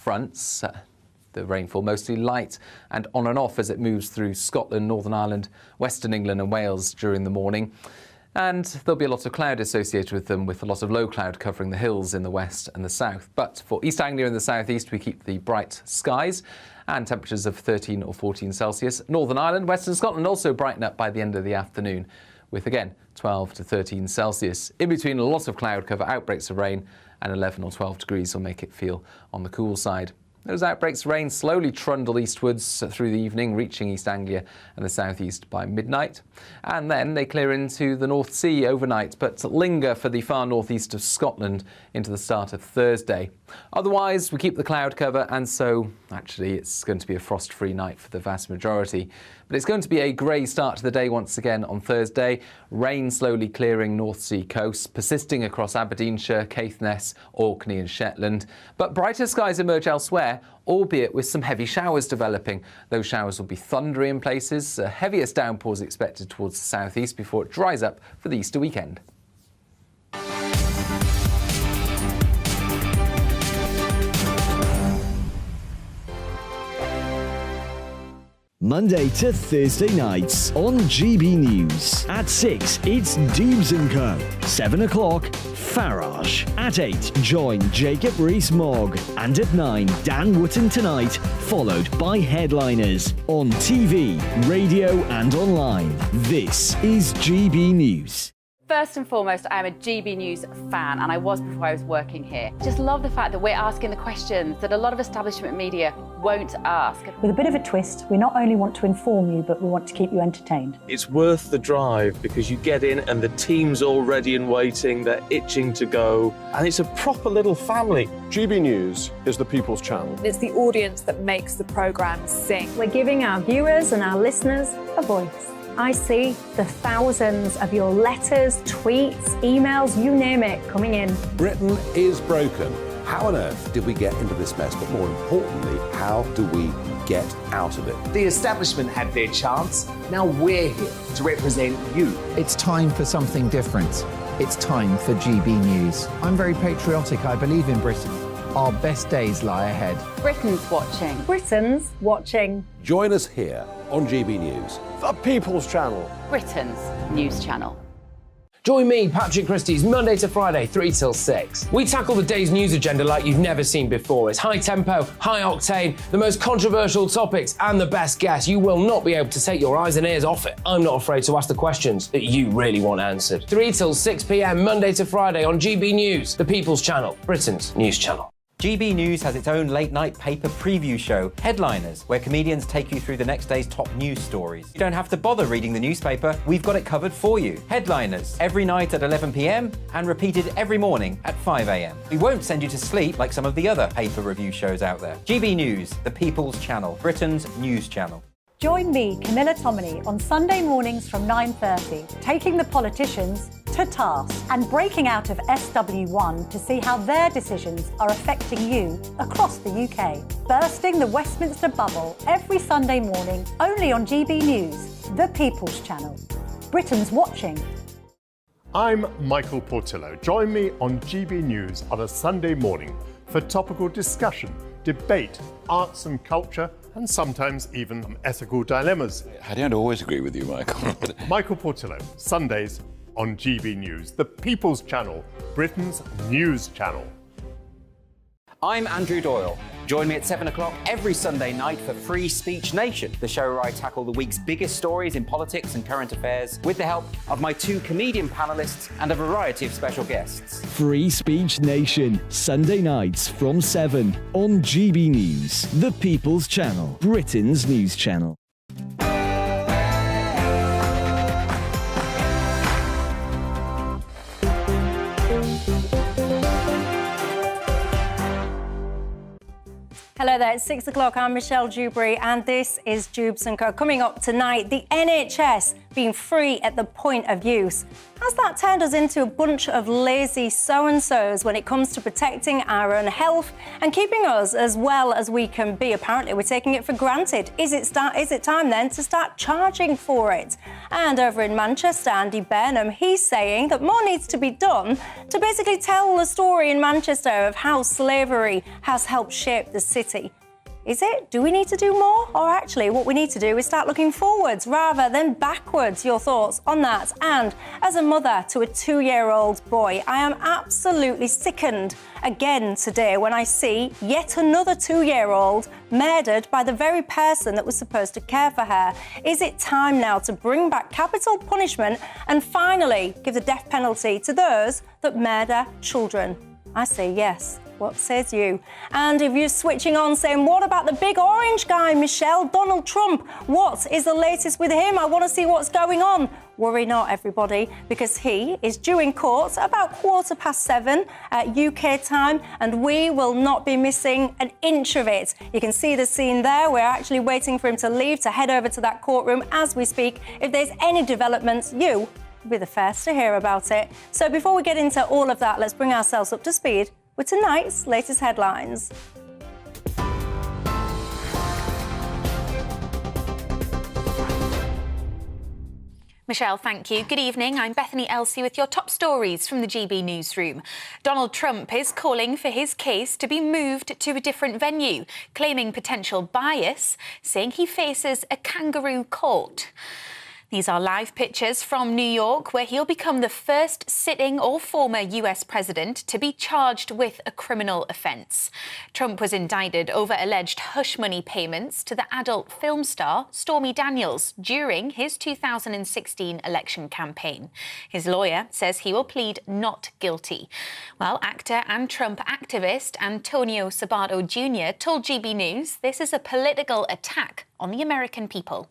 fronts. The rainfall mostly light and on and off as it moves through Scotland, Northern Ireland, Western England and Wales during the morning. And there'll be a lot of cloud associated with them, with a lot of low cloud covering the hills in the west and the south. But for East Anglia and the southeast, we keep the bright skies and temperatures of 13 or 14 Celsius. Northern Ireland, Western Scotland also brighten up by the end of the afternoon, with again 12 to 13 Celsius. In between, a lot of cloud cover, outbreaks of rain, and 11 or 12 degrees will make it feel on the cool side. Those outbreaks of rain slowly trundle eastwards through the evening, reaching East Anglia and the southeast by midnight. And then they clear into the North Sea overnight, but linger for the far northeast of Scotland into the start of Thursday. Otherwise, we keep the cloud cover, and so actually it's going to be a frost-free night for the vast majority. But it's going to be a grey start to the day once again on Thursday. Rain slowly clearing North Sea coasts, persisting across Aberdeenshire, Caithness, Orkney and Shetland. But brighter skies emerge elsewhere, albeit with some heavy showers developing. Those showers will be thundery in places. Heaviest downpours expected towards the southeast before it dries up for the Easter weekend. Monday to Thursday nights on GB News. At 6, it's Dewbs & Co. 7 o'clock, Farage. At 8, join Jacob Rees-Mogg. And at 9, Dan Wootton Tonight, followed by headliners on TV, radio and online. This is GB News. First and foremost, I am a GB News fan, and I was before I was working here. Just love the fact that we're asking the questions that a lot of establishment media won't ask. With a bit of a twist, we not only want to inform you, but we want to keep you entertained. It's worth the drive because you get in and the team's all ready and waiting, they're itching to go, and it's a proper little family. GB News is the people's channel. It's the audience that makes the programme sing. We're giving our viewers and our listeners a voice. I see the thousands of your letters, tweets, emails, you name it, coming in. Britain is broken. How on earth did we get into this mess? But more importantly, how do we get out of it? The establishment had their chance. Now we're here to represent you. It's time for something different. It's time for GB News. I'm very patriotic. I believe in Britain. Our best days lie ahead. Britain's watching. Britain's watching. Join us here on GB News. The people's channel. Britain's news channel. Join me, Patrick Christie's, Monday to Friday, 3 till 6. We tackle the day's news agenda like you've never seen before. It's high tempo, high octane, the most controversial topics, and the best guests. You will not be able to take your eyes and ears off it. I'm not afraid to ask the questions that you really want answered. 3 till 6 p.m, Monday to Friday on GB News, the People's Channel, Britain's news channel. GB News has its own late-night paper preview show, Headliners, where comedians take you through the next day's top news stories. You don't have to bother reading the newspaper, we've got it covered for you. Headliners, every night at 11 p.m, and repeated every morning at 5 a.m. We won't send you to sleep like some of the other paper review shows out there. GB News, the People's Channel, Britain's news channel. Join me, Camilla Tominey, on Sunday mornings from 9:30, taking the politicians to task and breaking out of SW1 to see how their decisions are affecting you across the UK. Bursting the Westminster bubble every Sunday morning, only on GB News, the People's Channel. Britain's watching. I'm Michael Portillo. Join me on GB News on a Sunday morning for topical discussion, debate, arts and culture, and sometimes even some ethical dilemmas. I don't always agree with you, Michael. Michael Portillo, Sundays on GB News, the People's Channel, Britain's news channel. I'm Andrew Doyle. Join me at 7 o'clock every Sunday night for Free Speech Nation, the show where I tackle the week's biggest stories in politics and current affairs with the help of my 2 comedian panellists and a variety of special guests. Free Speech Nation, Sunday nights from 7 on GB News, the People's Channel, Britain's news channel. Hello there, it's 6 o'clock. I'm Michelle Dewberry, and this is Dewbs & Co. Coming up tonight, the NHS being free at the point of use. Has that turned us into a bunch of lazy so-and-sos when it comes to protecting our own health and keeping us as well as we can be? Apparently, we're taking it for granted. Is it time then to start charging for it? And over in Manchester, Andy Burnham, he's saying that more needs to be done to basically tell the story in Manchester of how slavery has helped shape the city. Is it? Do we need to do more? Or actually, what we need to do is start looking forwards rather than backwards. Your thoughts on that? And as a mother to a 2-year-old boy, I am absolutely sickened again today when I see yet another 2-year-old murdered by the very person that was supposed to care for her. Is it time now to bring back capital punishment and finally give the death penalty to those that murder children? I say yes. What says you? And if you're switching on saying, what about the big orange guy, Michelle, Donald Trump? What is the latest with him? I want to see what's going on. Worry not, everybody, because he is due in court about 7:15 at UK time, and we will not be missing an inch of it. You can see the scene there. We're actually waiting for him to leave to head over to that courtroom as we speak. If there's any developments, you will be the first to hear about it. So before we get into all of that, let's bring ourselves up to speed with tonight's latest headlines. Michelle, thank you. Good evening. I'm Bethany Elsey with your top stories from the GB newsroom. Donald Trump is calling for his case to be moved to a different venue, claiming potential bias, saying he faces a kangaroo court. These are live pictures from New York, where he'll become the first sitting or former US president to be charged with a criminal offence. Trump was indicted over alleged hush money payments to the adult film star Stormy Daniels during his 2016 election campaign. His lawyer says he will plead not guilty. Well, actor and Trump activist Antonio Sabato Jr. told GB News this is a political attack on the American people.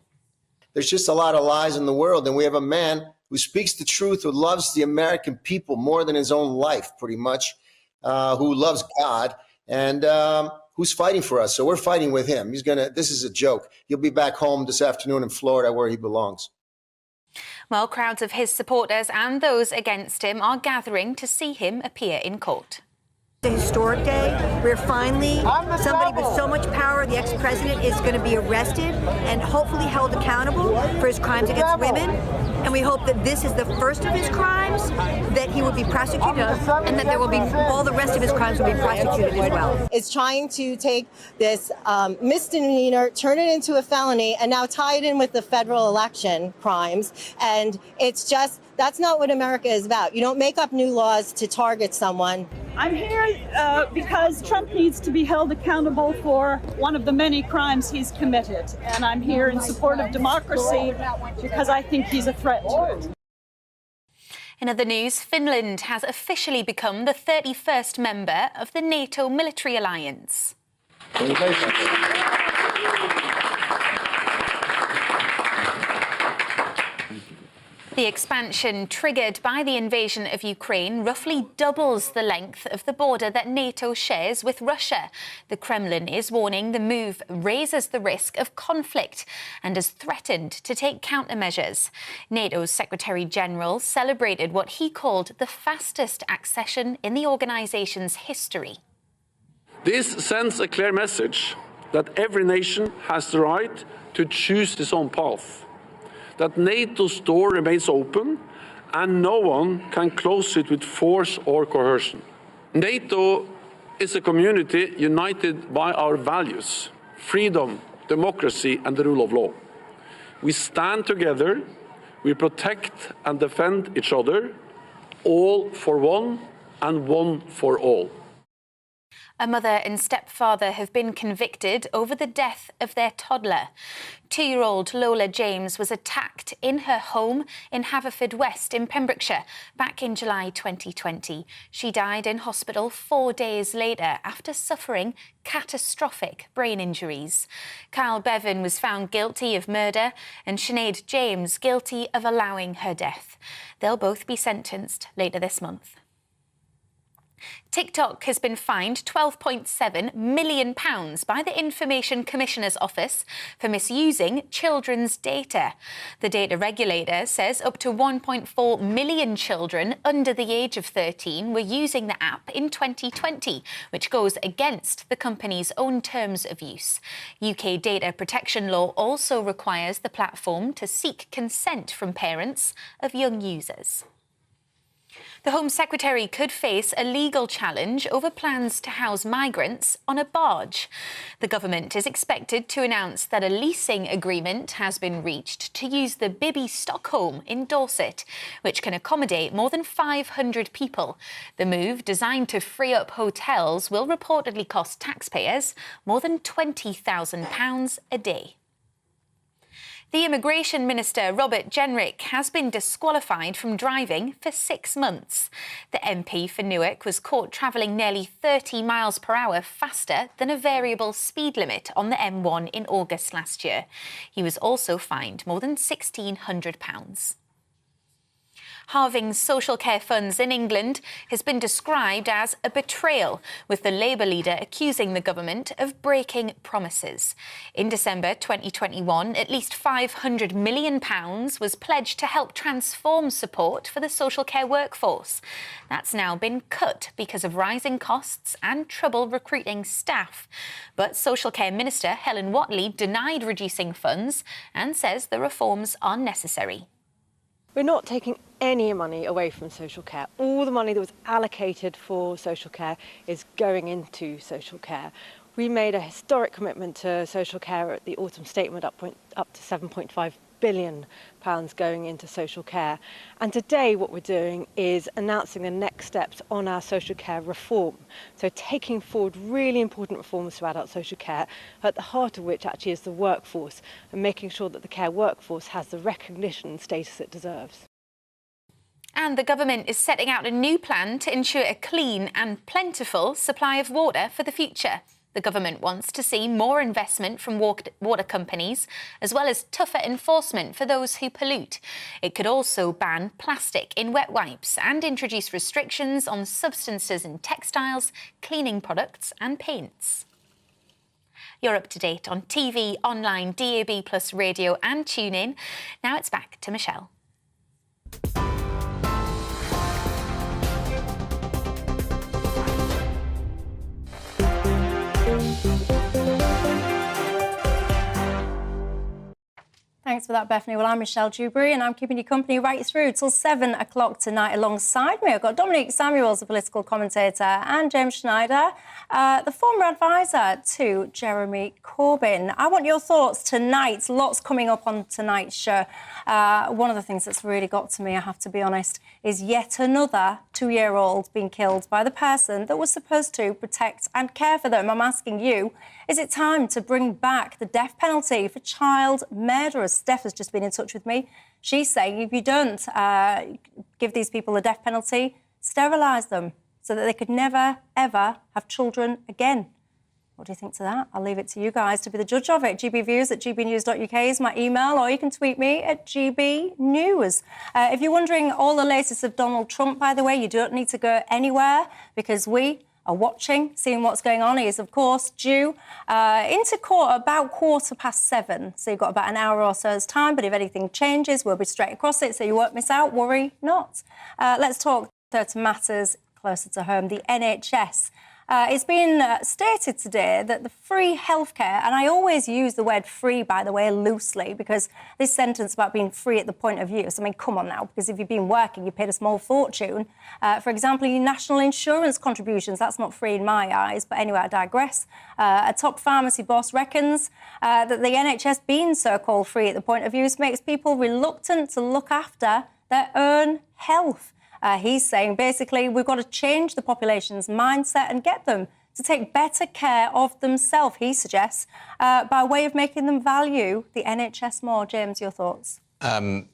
There's just a lot of lies in the world, and we have a man who speaks the truth, who loves the American people more than his own life, pretty much, who loves God, and who's fighting for us. So we're fighting with him. This is a joke. He'll be back home this afternoon in Florida where he belongs. Well, crowds of his supporters and those against him are gathering to see him appear in court. It's a historic day where finally somebody with so much power, the ex-president, is going to be arrested and hopefully held accountable for his crimes against women. And we hope that this is the first of his crimes, that he will be prosecuted, and that there will be all the rest of his crimes will be prosecuted as well. It's trying to take this misdemeanor, turn it into a felony, and now tie it in with the federal election crimes. And it's just, that's not what America is about. You don't make up new laws to target someone. I'm here because Trump needs to be held accountable for one of the many crimes he's committed. And I'm here in support of democracy because I think he's a threat to it. In other news, Finland has officially become the 31st member of the NATO military alliance. The expansion triggered by the invasion of Ukraine roughly doubles the length of the border that NATO shares with Russia. The Kremlin is warning the move raises the risk of conflict and has threatened to take countermeasures. NATO's Secretary-General celebrated what he called the fastest accession in the organization's history. This sends a clear message that every nation has the right to choose its own path, that NATO's door remains open and no one can close it with force or coercion. NATO is a community united by our values: freedom, democracy and the rule of law. We stand together, we protect and defend each other, all for one and one for all. A mother and stepfather have been convicted over the death of their toddler. 2-year-old Lola James was attacked in her home in Haverfordwest in Pembrokeshire back in July 2020. She died in hospital 4 days later after suffering catastrophic brain injuries. Kyle Bevan was found guilty of murder and Sinead James guilty of allowing her death. They'll both be sentenced later this month. TikTok has been fined £12.7 million by the Information Commissioner's Office for misusing children's data. The data regulator says up to 1.4 million children under the age of 13 were using the app in 2020, which goes against the company's own terms of use. UK data protection law also requires the platform to seek consent from parents of young users. The Home Secretary could face a legal challenge over plans to house migrants on a barge. The government is expected to announce that a leasing agreement has been reached to use the Bibby Stockholm in Dorset, which can accommodate more than 500 people. The move, designed to free up hotels, will reportedly cost taxpayers more than £20,000 a day. The Immigration Minister, Robert Jenrick, has been disqualified from driving for 6 months. The MP for Newark was caught travelling nearly 30 miles per hour faster than a variable speed limit on the M1 in August last year. He was also fined more than £1,600. Halving social care funds in England has been described as a betrayal, with the Labour leader accusing the government of breaking promises. In December 2021, at least £500 million was pledged to help transform support for the social care workforce. That's now been cut because of rising costs and trouble recruiting staff. But Social Care Minister Helen Whatley denied reducing funds and says the reforms are necessary. We're not taking any money away from social care. All the money that was allocated for social care is going into social care. We made a historic commitment to social care at the autumn statement, up to £7.5 billion going into social care. And today what we're doing is announcing the next steps on our social care reform. So taking forward really important reforms to adult social care, at the heart of which actually is the workforce, and making sure that the care workforce has the recognition and status it deserves. And the government is setting out a new plan to ensure a clean and plentiful supply of water for the future. The government wants to see more investment from water companies, as well as tougher enforcement for those who pollute. It could also ban plastic in wet wipes and introduce restrictions on substances in textiles, cleaning products and paints. You're up to date on TV, online, DAB+, radio and TuneIn. Now it's back to Michelle. Thanks for that, Bethany. Well, I'm Michelle Dewberry and I'm keeping you company right through till 7 o'clock tonight. Alongside me, I've got Dominic Samuels, a political commentator, and James Schneider, the former advisor to Jeremy Corbyn. I want your thoughts tonight. Lots coming up on tonight's show. One of the things that's really got to me, I have to be honest, is yet another 2-year-old being killed by the person that was supposed to protect and care for them. I'm asking you, is it time to bring back the death penalty for child murderers? Steph has just been in touch with me. She's saying if you don't give these people a death penalty, sterilise them so that they could never, ever have children again. What do you think to that? I'll leave it to you guys to be the judge of it. gbviews@gbnews.uk is my email, or you can tweet me at gbnews. If you're wondering all the latest of Donald Trump, by the way, you don't need to go anywhere because we are watching, seeing what's going on. He is, of course, due into court about 7:15. So you've got about an hour or so's time. But if anything changes, we'll be straight across it, so you won't miss out. Worry not. Let's talk to matters closer to home. The NHS. It's been stated today that the free healthcare, and I always use the word free, by the way, loosely, because this sentence about being free at the point of use, I mean, come on now, because if you've been working, you paid a small fortune. For example, your national insurance contributions, that's not free in my eyes, but anyway, I digress. A top pharmacy boss reckons that the NHS being so-called free at the point of use makes people reluctant to look after their own health. He's saying, basically, we've got to change the population's mindset and get them to take better care of themselves, he suggests, by way of making them value the NHS more. James, your thoughts?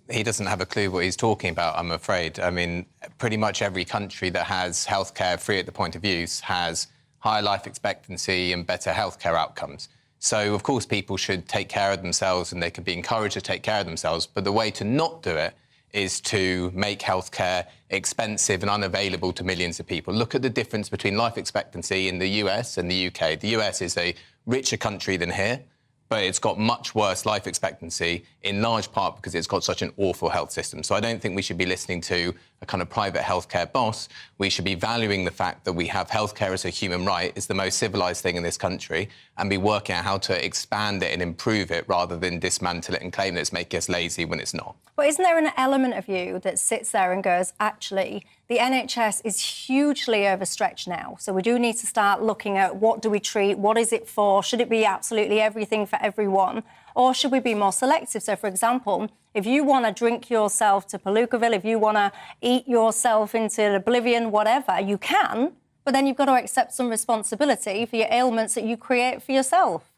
He doesn't have a clue what he's talking about, I'm afraid. I mean, pretty much every country that has healthcare free at the point of use has higher life expectancy and better healthcare outcomes. So, of course, people should take care of themselves and they can be encouraged to take care of themselves. But the way to not do it is to make healthcare expensive and unavailable to millions of people. Look at the difference between life expectancy in the US and the UK. The US is a richer country than here, but it's got much worse life expectancy, in large part because it's got such an awful health system. So I don't think we should be listening to a kind of private healthcare boss. We should be valuing the fact that we have healthcare as a human right. It's the most civilised thing in this country, and be working out how to expand it and improve it rather than dismantle it and claim that it's making us lazy when it's not. But isn't there an element of you that sits there and goes, actually, the NHS is hugely overstretched now, so we do need to start looking at what do we treat, what is it for, should it be absolutely everything for everyone, or should we be more selective? So, for example, if you want to drink yourself to Palookaville, if you want to eat yourself into oblivion, whatever, you can, but then you've got to accept some responsibility for your ailments that you create for yourself.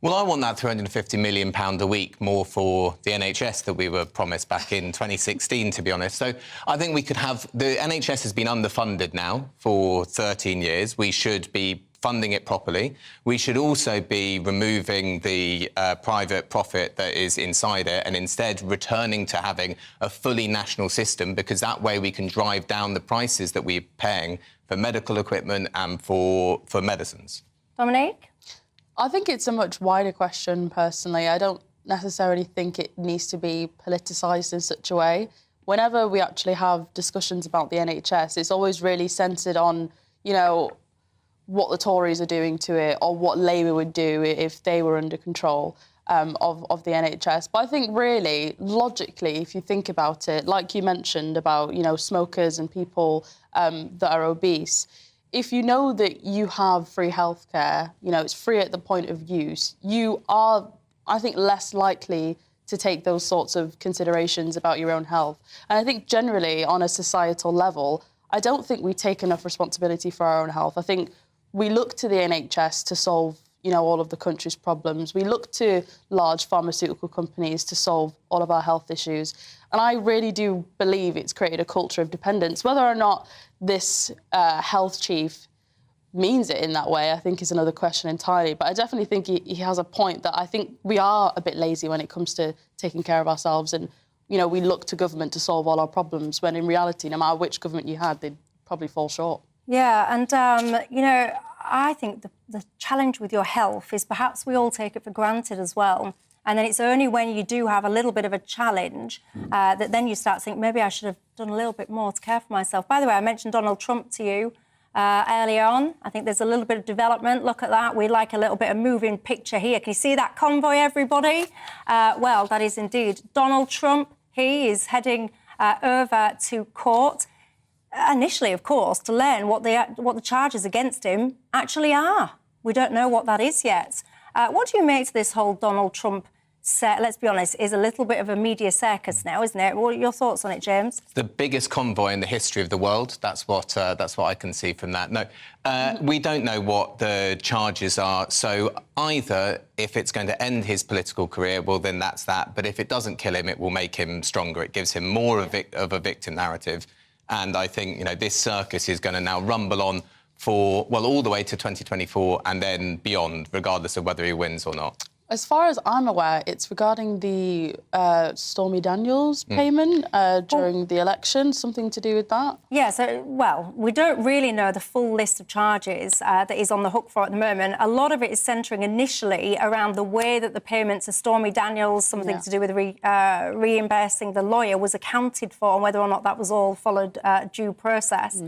Well, I want that £350 million a week more for the NHS that we were promised back in 2016, to be honest. So I think we could have... The NHS has been underfunded now for 13 years. We should be funding it properly. We should also be removing the private profit that is inside it and instead returning to having a fully national system, because that way we can drive down the prices that we're paying for medical equipment and for medicines. Dominique? I think it's a much wider question, personally. I don't necessarily think it needs to be politicised in such a way. Whenever we actually have discussions about the NHS, it's always really centred on, you know, what the Tories are doing to it or what Labour would do if they were under control of the NHS. But I think really, logically, if you think about it, like you mentioned about, you know, smokers and people that are obese, if you know that you have free healthcare, you know, it's free at the point of use, you are, I think, less likely to take those sorts of considerations about your own health. And I think generally, on a societal level, I don't think we take enough responsibility for our own health. I think we look to the NHS to solve, you know, all of the country's problems. We look to large pharmaceutical companies to solve all of our health issues. And I really do believe it's created a culture of dependence. Whether or not this health chief means it in that way, I think is another question entirely. But I definitely think he has a point that I think we are a bit lazy when it comes to taking care of ourselves. And, you know, we look to government to solve all our problems, when in reality, no matter which government you had, they'd probably fall short. Yeah, and, you know, I think the challenge with your health is perhaps we all take it for granted as well. And then it's only when you do have a little bit of a challenge that then you start to think, maybe I should have done a little bit more to care for myself. By the way, I mentioned Donald Trump to you earlier on. I think there's a little bit of development. Look at that. We like a little bit of moving picture here. Can you see that convoy, everybody? Well, that is indeed Donald Trump. He is heading over to court. Initially, of course, to learn what the charges against him actually are. We don't know what that is yet. What do you make to this whole Donald Trump set? Let's be honest, is a little bit of a media circus now, isn't it? What are your thoughts on it, James? The biggest convoy in the history of the world. That's what I can see from that. No, we don't know what the charges are. So either if it's going to end his political career, well, then that's that. But if it doesn't kill him, it will make him stronger. It gives him more of a victim narrative. And I think, you know, this circus is going to now rumble on for, well, all the way to 2024 and then beyond, regardless of whether he wins or not. As far as I'm aware, it's regarding the Stormy Daniels payment during the election, something to do with that? Yeah, so, well, we don't really know the full list of charges that he's on the hook for at the moment. A lot of it is centring initially around the way that the payments to Stormy Daniels, something to do with reimbursing the lawyer, was accounted for, and whether or not that was all followed due process.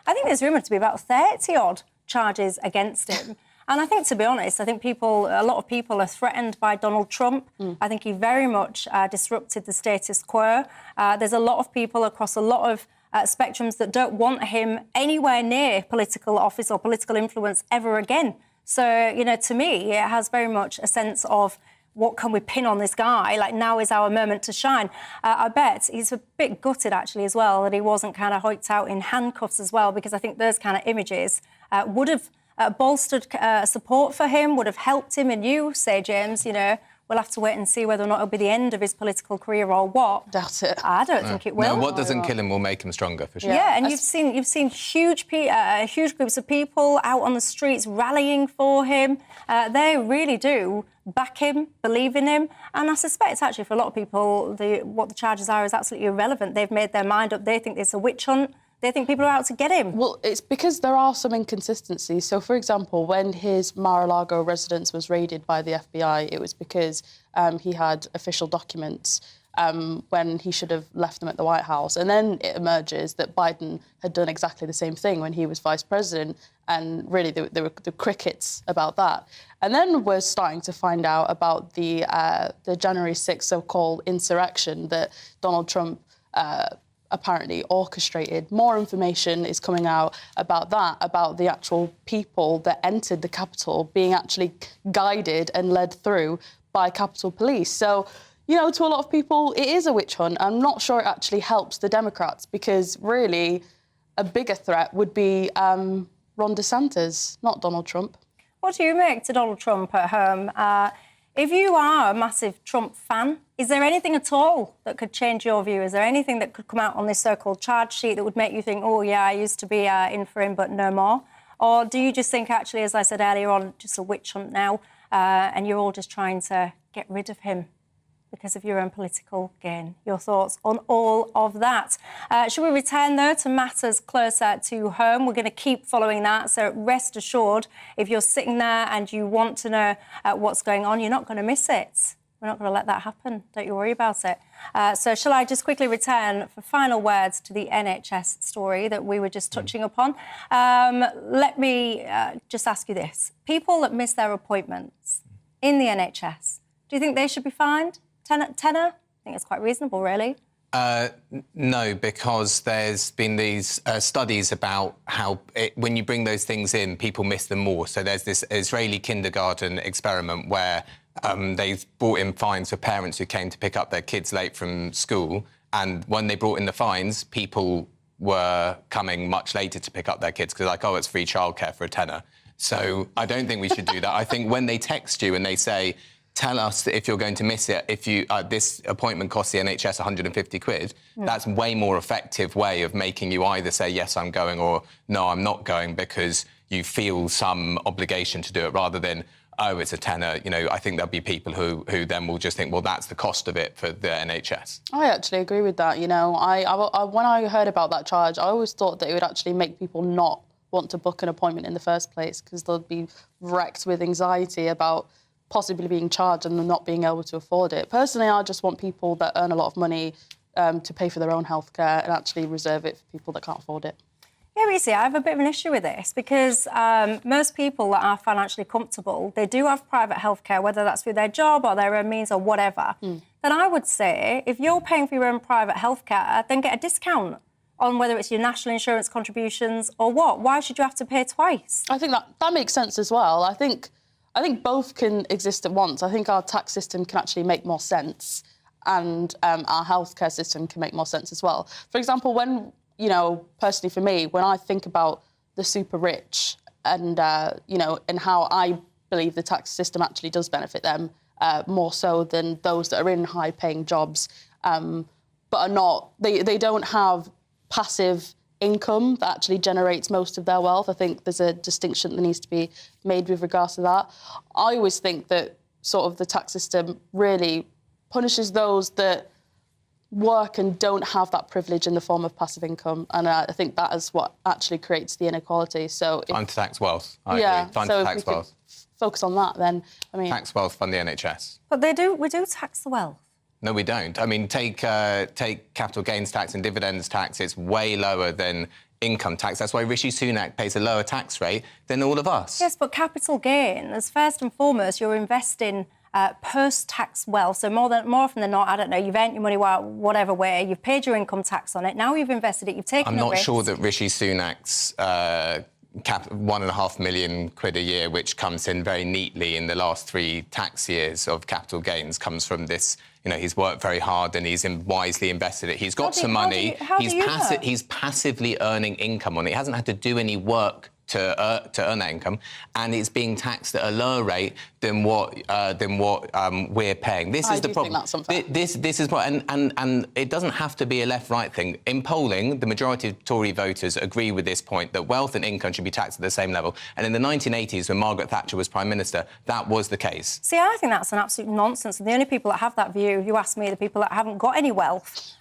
I think there's rumoured to be about 30-odd charges against him. And I think, to be honest, I think a lot of people are threatened by Donald Trump. I think he very much disrupted the status quo. There's a lot of people across a lot of spectrums that don't want him anywhere near political office or political influence ever again. So, you know, to me, it has very much a sense of what can we pin on this guy? Like, now is our moment to shine. I bet he's a bit gutted, actually, as well, that he wasn't kind of hiked out in handcuffs as well, because I think those kind of images would have bolstered support for him, would have helped him. And you say, James, you know, we'll have to wait and see whether or not it'll be the end of his political career or what. Doubt it. I don't think it will. No, what doesn't kill him will make him stronger, for sure. Yeah, and you've seen huge groups of people out on the streets rallying for him. They really do back him, believe in him, and I suspect actually for a lot of people, what the charges are is absolutely irrelevant. They've made their mind up. They think it's a witch hunt. They think people are out to get him. Well, it's because there are some inconsistencies. So, for example, when his Mar-a-Lago residence was raided by the FBI, it was because he had official documents when he should have left them at the White House. And then it emerges that Biden had done exactly the same thing when he was vice president, and really there were the crickets about that. And then we're starting to find out about the January 6th so-called insurrection that Donald Trump apparently orchestrated. More information is coming out about that, about the actual people that entered the Capitol being actually guided and led through by Capitol Police. So, you know, to a lot of people, it is a witch hunt. I'm not sure it actually helps the Democrats because really a bigger threat would be Ron DeSantis, not Donald Trump. What do you make to Donald Trump at home? If you are a massive Trump fan, is there anything at all that could change your view? Is there anything that could come out on this so-called charge sheet that would make you think, oh, yeah, I used to be in for him, but no more? Or do you just think, actually, as I said earlier on, just a witch hunt now, and you're all just trying to get rid of him because of your own political gain? Your thoughts on all of that? Should we return, though, to matters closer to home? We're going to keep following that, so rest assured, if you're sitting there and you want to know what's going on, you're not going to miss it. We're not going to let that happen. Don't you worry about it. So shall I just quickly return for final words to the NHS story that we were just touching upon? Let me just ask you this. People that miss their appointments in the NHS, do you think they should be fined? Tenner? I think it's quite reasonable, really. No, because there's been these studies about how when you bring those things in, people miss them more. So there's this Israeli kindergarten experiment where they've brought in fines for parents who came to pick up their kids late from school. And when they brought in the fines, people were coming much later to pick up their kids because they're like, oh, it's free childcare for a tenner. So I don't think we should do that. I think when they text you and they say, tell us if you're going to miss it, if you this appointment costs the NHS 150 quid, that's way more effective way of making you either say, yes, I'm going, or no, I'm not going, because you feel some obligation to do it rather than, oh, it's a tenner. You know, I think there'll be people who then will just think, well, that's the cost of it for the NHS. I actually agree with that. You know, I when I heard about that charge, I always thought that it would actually make people not want to book an appointment in the first place because they'll be wrecked with anxiety about possibly being charged and not being able to afford it. Personally, I just want people that earn a lot of money to pay for their own healthcare and actually reserve it for people that can't afford it. Yeah, but you see, I have a bit of an issue with this because most people that are financially comfortable, they do have private healthcare, whether that's through their job or their own means or whatever. Then I would say, if you're paying for your own private healthcare, then get a discount on whether it's your national insurance contributions or what. Why should you have to pay twice? I think that makes sense as well. I think both can exist at once. I think our tax system can actually make more sense and our healthcare system can make more sense as well. For example, when, you know, personally for me, when I think about the super rich and, you know, and how I believe the tax system actually does benefit them more so than those that are in high-paying jobs but are not, they don't have passive income that actually generates most of their wealth. I think there's a distinction that needs to be made with regards to that. I always think that sort of the tax system really punishes those that work and don't have that privilege in the form of passive income. And I think that is what actually creates the inequality. So Time to tax wealth. I agree. Time to tax wealth. Focus on that, then, I mean... Tax wealth, fund the NHS. But we do tax the wealth. No, we don't. I mean, take capital gains tax and dividends tax. It's way lower than income tax. That's why Rishi Sunak pays a lower tax rate than all of us. Yes, but capital gain, as first and foremost, you're investing post-tax wealth. So more often than not, I don't know, you've earned your money whatever way, you've paid your income tax on it, now you've invested it, you've taken I'm not sure that Rishi Sunak's 1.5 million quid a year, which comes in very neatly in the last 3 tax years of capital gains, comes from this. You know, he's worked very hard and he's wisely invested it. He's got some money. He's passively earning income on it. He hasn't had to do any work to earn that income, and it's being taxed at a lower rate than what we're paying. This is the problem. Think that's unfair. This is what, and it doesn't have to be a left-right thing. In polling, the majority of Tory voters agree with this point, that wealth and income should be taxed at the same level. And in the 1980s, when Margaret Thatcher was Prime Minister, that was the case. See, I think that's an absolute nonsense. And the only people that have that view, if you ask me, are the people that haven't got any wealth.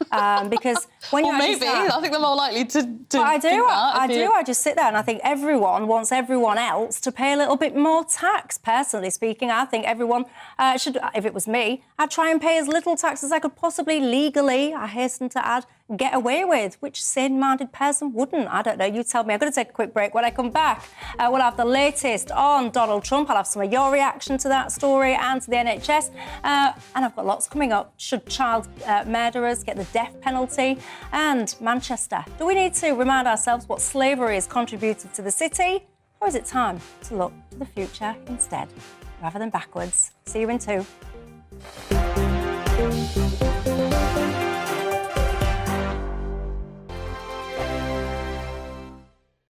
Because when you maybe. I think they're more likely to I do. think that. I just sit there and I think everyone wants everyone else to pay a little bit more tax. Personally speaking, I think everyone should, if it was me, I'd try and pay as little tax as I could possibly legally, I hasten to add, get away with. Which sane-minded person wouldn't? I don't know. You tell me. I'm going to take a quick break. When I come back, we'll have the latest on Donald Trump. I'll have some of your reaction to that story and to the NHS. And I've got lots coming up. Should child murderers get the death penalty? And Manchester. Do we need to remind ourselves what slavery has contributed to the city? Or is it time to look to the future instead, rather than backwards? See you in 2.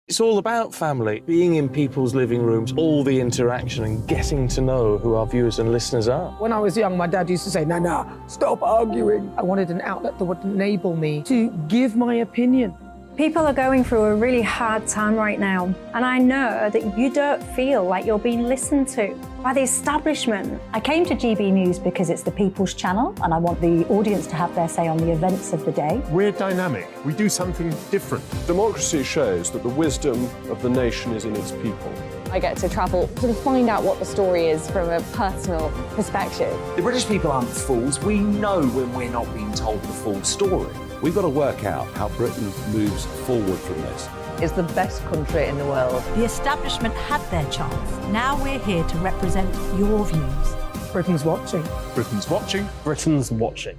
It's all about family, being in people's living rooms, all the interaction and getting to know who our viewers and listeners are. When I was young, my dad used to say, no, stop arguing. I wanted an outlet that would enable me to give my opinion. People are going through a really hard time right now, and I know that you don't feel like you're being listened to by the establishment. I came to GB News because it's the People's Channel, and I want the audience to have their say on the events of the day. We're dynamic. We do something different. Democracy shows that the wisdom of the nation is in its people. I get to travel to find out what the story is from a personal perspective. The British people aren't fools. We know when we're not being told the full story. We've got to work out how Britain moves forward from this. It's the best country in the world. The establishment had their chance. Now we're here to represent your views. Britain's watching. Britain's watching. Britain's watching.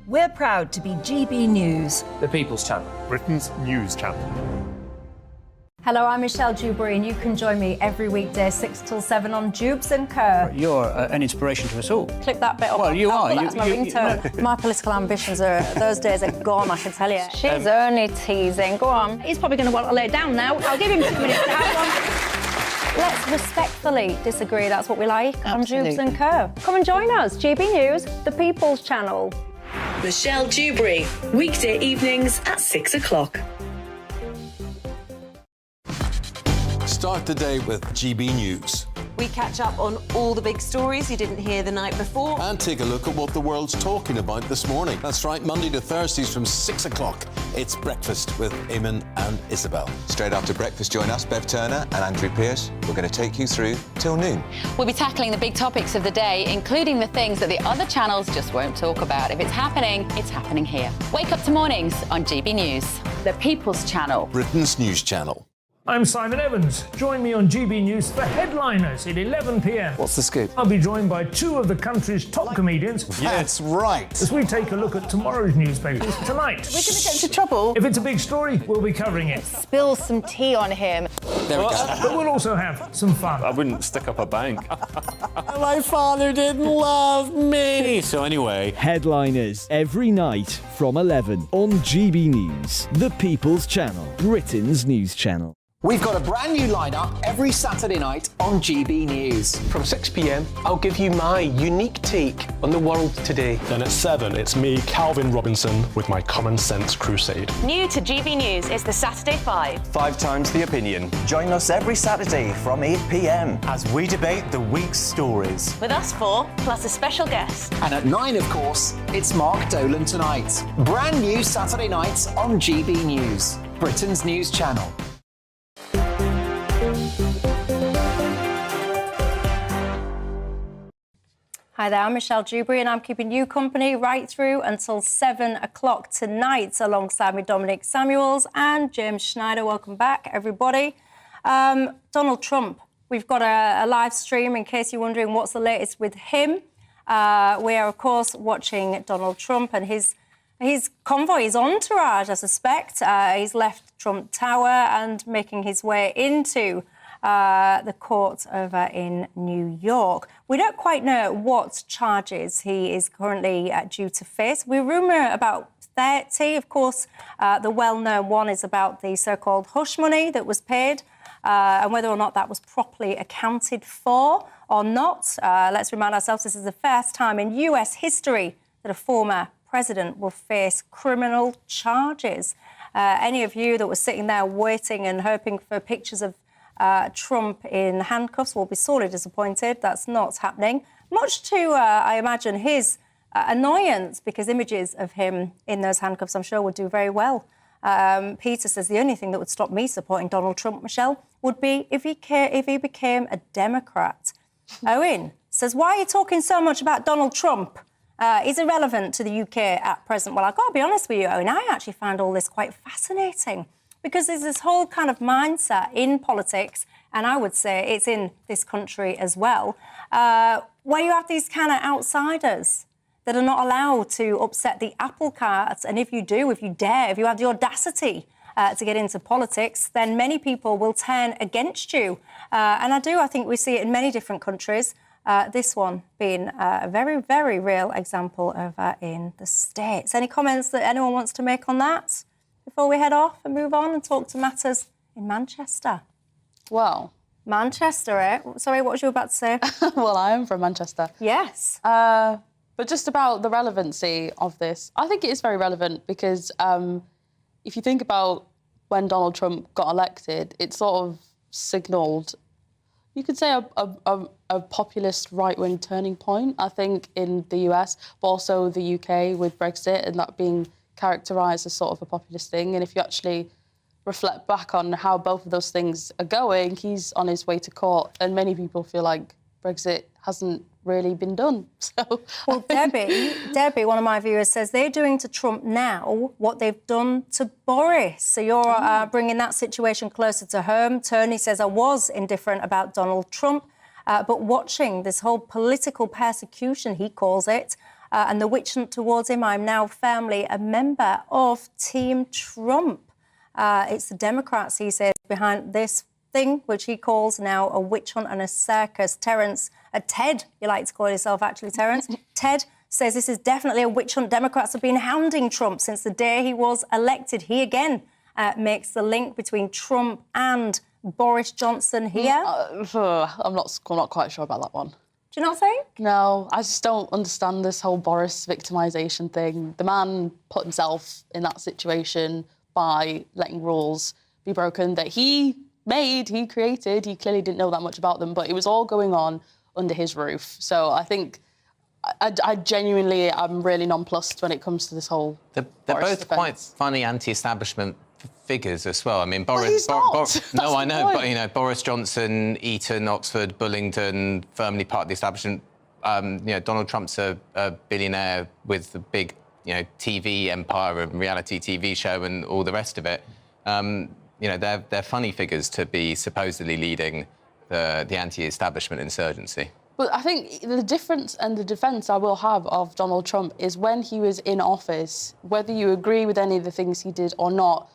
We're proud to be GB News. The People's Channel. Britain's news channel. Hello, I'm Michelle Dewberry, and you can join me every weekday 6 till 7 on Dewbs and Co. You're an inspiration to us all. Click that bit up. Well, you are. That's my ringtone. My political ambitions those days are gone, I can tell you. She's only teasing. Go on. He's probably going to want to lay down now. I'll give him 2 minutes to have one. Let's respectfully disagree. That's what we like on Dewbs and Co. Come and join us. GB News, the People's Channel. Michelle Dewberry, weekday evenings at 6 o'clock. Start the day with GB News. We catch up on all the big stories you didn't hear the night before. And take a look at what the world's talking about this morning. That's right, Monday to Thursdays from 6 o'clock. It's Breakfast with Eamon and Isabel. Straight after breakfast, join us, Bev Turner and Andrew Pearce. We're going to take you through till noon. We'll be tackling the big topics of the day, including the things that the other channels just won't talk about. If it's happening here. Wake up to mornings on GB News, the People's Channel. Britain's news channel. I'm Simon Evans. Join me on GB News for Headliners at 11 p.m. What's the scoop? I'll be joined by 2 of the country's top comedians. That's right. As we take a look at tomorrow's newspapers tonight. We're going to get into trouble. If it's a big story, we'll be covering it. Spill some tea on him. There we go. But we'll also have some fun. I wouldn't stick up a bank. My father didn't love me. So anyway, Headliners every night from 11 on GB News, the People's Channel, Britain's news channel. We've got a brand new lineup every Saturday night on GB News. From 6 p.m, I'll give you my unique take on the world today. Then at 7, it's me, Calvin Robinson, with my Common Sense Crusade. New to GB News is the Saturday 5. 5 times the opinion. Join us every Saturday from 8 p.m. as we debate the week's stories. With us 4, plus a special guest. And at 9, of course, it's Mark Dolan Tonight. Brand new Saturday nights on GB News, Britain's news channel. Hi there, I'm Michelle Dewberry, and I'm keeping you company right through until 7 o'clock tonight, alongside me Dominic Samuels and James Schneider. Welcome back, everybody. Donald Trump, we've got a live stream in case you're wondering what's the latest with him. We are, of course, watching Donald Trump and his convoy, his entourage, I suspect. He's left Trump Tower and making his way into the court over in New York. We don't quite know what charges he is currently due to face. We rumour about 30. Of course, the well-known one is about the so-called hush money that was paid and whether or not that was properly accounted for or not. Let's remind ourselves this is the first time in US history that a former president will face criminal charges. Any of you that were sitting there waiting and hoping for pictures of Trump in handcuffs will be sorely disappointed. That's not happening. Much to, I imagine, his annoyance, because images of him in those handcuffs, I'm sure, would do very well. Peter says the only thing that would stop me supporting Donald Trump, Michelle, would be if he became a Democrat. Owen says, why are you talking so much about Donald Trump? He's irrelevant to the UK at present. Well, I've got to be honest with you, Owen, I actually find all this quite fascinating because there's this whole kind of mindset in politics, and I would say it's in this country as well, where you have these kind of outsiders that are not allowed to upset the apple cart. And if you do, if you dare, if you have the audacity to get into politics, then many people will turn against you. And I think we see it in many different countries. This one being a very, very real example over in the States. Any comments that anyone wants to make on that before we head off and move on and talk to matters in Manchester? Well, Manchester, eh? Sorry, what was you about to say? Well, I am from Manchester. Yes. But just about the relevancy of this, I think it is very relevant because if you think about when Donald Trump got elected, it sort of signalled, you could say, a populist right-wing turning point, I think, in the US, but also the UK with Brexit and that being characterised as sort of a populist thing. And if you actually reflect back on how both of those things are going, he's on his way to court, and many people feel like Brexit hasn't really been done. So, well, Debbie, one of my viewers says they're doing to Trump now what they've done to Boris. So you're bringing that situation closer to home. Tony says, I was indifferent about Donald Trump, but watching this whole political persecution, he calls it, and the witch hunt towards him, I'm now firmly a member of Team Trump. It's the Democrats, he says, behind this thing, which he calls now a witch hunt and a circus. Ted, you like to call yourself, actually, Terence. Ted says this is definitely a witch hunt. Democrats have been hounding Trump since the day he was elected. He, again, makes the link between Trump and Boris Johnson here. I'm not quite sure about that one. Do you not think? No, I just don't understand this whole Boris victimisation thing. The man put himself in that situation by letting rules be broken that he made, he created. He clearly didn't know that much about them, but it was all going on under his roof. So I think I genuinely am really nonplussed when it comes to this whole They're Boris both defence. quite funny anti-establishment figures as well. I mean, Well, he's not. No, I know, point. but, you know, Boris Johnson, Eton, Oxford, Bullingdon, firmly part of the establishment. You know, Donald Trump's a billionaire with a big, you know, TV empire and reality TV show and all the rest of it. You know, they're funny figures to be supposedly leading the anti-establishment insurgency. But I think the difference and the defence I will have of Donald Trump is when he was in office, whether you agree with any of the things he did or not,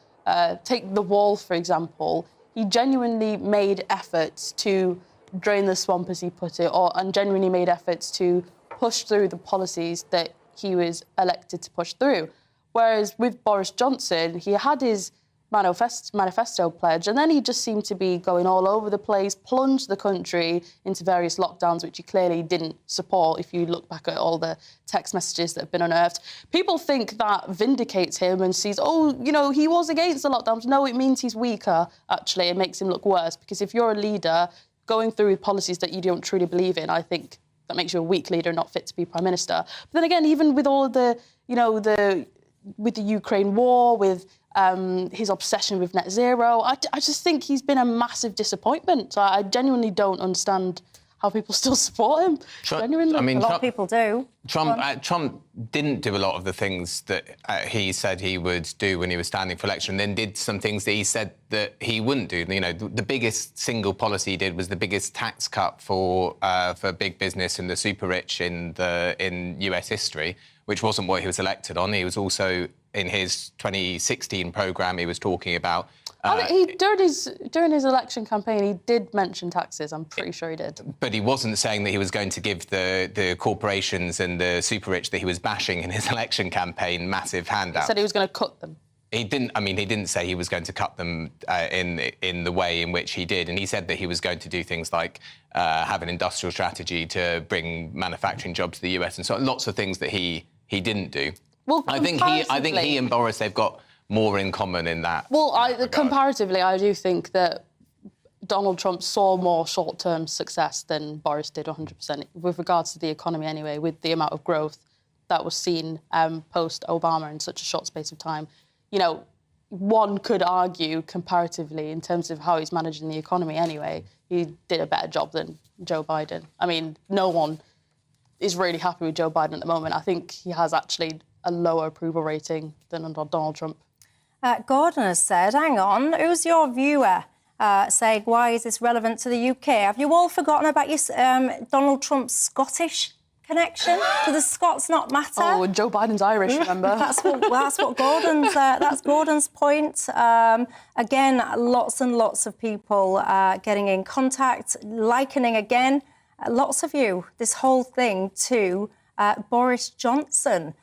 take the wall, for example, he genuinely made efforts to drain the swamp, as he put it, and genuinely made efforts to push through the policies that he was elected to push through. Whereas with Boris Johnson, he had his manifesto pledge, and then he just seemed to be going all over the place, plunged the country into various lockdowns, which he clearly didn't support if you look back at all the text messages that have been unearthed. People think that vindicates him and sees, oh, you know, he was against the lockdowns. No, it means he's weaker, actually. It makes him look worse, because if you're a leader going through policies that you don't truly believe in, I think that makes you a weak leader, not fit to be Prime Minister. But then again, even with all of the, you know, with the Ukraine war, with his obsession with net zero, I just think he's been a massive disappointment. So I genuinely don't understand how people still support him. Genuinely. I mean, a lot of people do. Trump didn't do a lot of the things that he said he would do when he was standing for election, and then did some things that he said that he wouldn't do. You know, the biggest single policy he did was the biggest tax cut for big business and the super rich in US history, which wasn't what he was elected on. He was also, in his 2016 programme, he was talking about... I think during his election campaign, he did mention taxes. I'm pretty sure he did. But he wasn't saying that he was going to give the corporations and the super rich that he was bashing in his election campaign massive handouts. He said he was going to cut them. He didn't. I mean, he didn't say he was going to cut them in the way in which he did, and he said that he was going to do things like have an industrial strategy to bring manufacturing jobs to the US, and so lots of things that he didn't do. Well, I think he and Boris, they've got more in common in that. Well, comparatively, I do think that Donald Trump saw more short-term success than Boris did, 100%, with regards to the economy anyway, with the amount of growth that was seen post-Obama in such a short space of time. You know, one could argue comparatively in terms of how he's managing the economy anyway, he did a better job than Joe Biden. I mean, no one is really happy with Joe Biden at the moment. I think he has actually a lower approval rating than Donald Trump. Gordon has said, hang on, who's your viewer? Saying, why is this relevant to the UK? Have you all forgotten about your Donald Trump's Scottish connection? Do the Scots not matter? Oh, and Joe Biden's Irish, remember? that's what Gordon's. That's Gordon's point. Again, lots and lots of people getting in contact, likening again. Lots of you. This whole thing to Boris Johnson.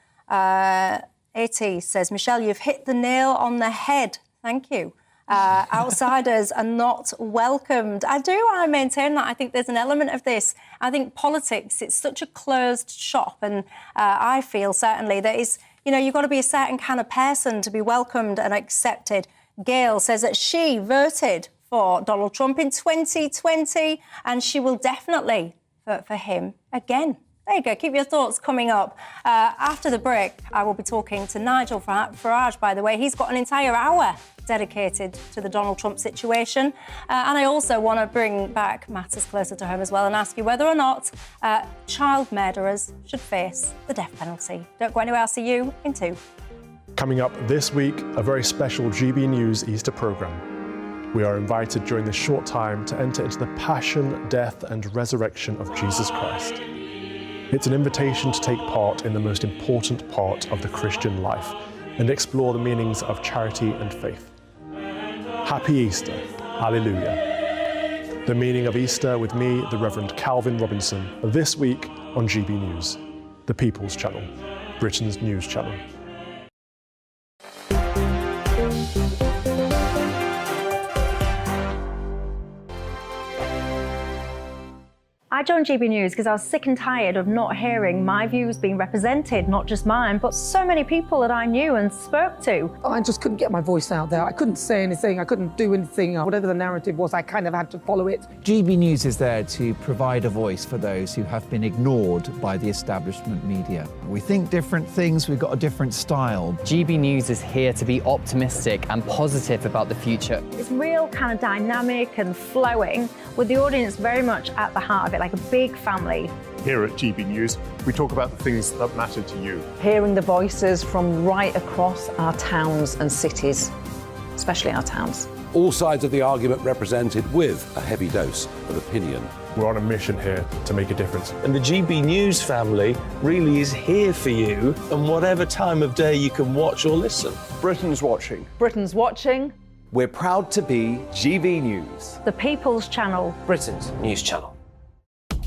AT says, Michelle, you've hit the nail on the head. Thank you. Outsiders are not welcomed. I maintain that. I think there's an element of this. I think politics, it's such a closed shop, and I feel certainly that is, you know, you've got to be a certain kind of person to be welcomed and accepted. Gail says that she voted for Donald Trump in 2020 and she will definitely vote for him again. There you go. Keep your thoughts coming up. After the break, I will be talking to Nigel Farage, by the way. He's got an entire hour dedicated to the Donald Trump situation. And I also want to bring back matters closer to home as well and ask you whether or not child murderers should face the death penalty. Don't go anywhere. I'll see you in 2. Coming up this week, a very special GB News Easter programme. We are invited during this short time to enter into the passion, death and resurrection of Jesus Christ. It's an invitation to take part in the most important part of the Christian life and explore the meanings of charity and faith. Happy Easter. Alleluia. The meaning of Easter with me, the Reverend Calvin Robinson, this week on GB News, the People's Channel, Britain's news channel. I joined GB News because I was sick and tired of not hearing my views being represented, not just mine, but so many people that I knew and spoke to. I just couldn't get my voice out there. I couldn't say anything. I couldn't do anything. Whatever the narrative was, I kind of had to follow it. GB News is there to provide a voice for those who have been ignored by the establishment media. We think different things, we've got a different style. GB News is here to be optimistic and positive about the future. It's real kind of dynamic and flowing, with the audience very much at the heart of it, like a big family. Here at GB News, we talk about the things that matter to you. Hearing the voices from right across our towns and cities, especially our towns. All sides of the argument represented with a heavy dose of opinion. We're on a mission here to make a difference. And the GB News family really is here for you, and whatever time of day you can watch or listen. Britain's watching. Britain's watching. We're proud to be GB News, the People's Channel, Britain's news channel.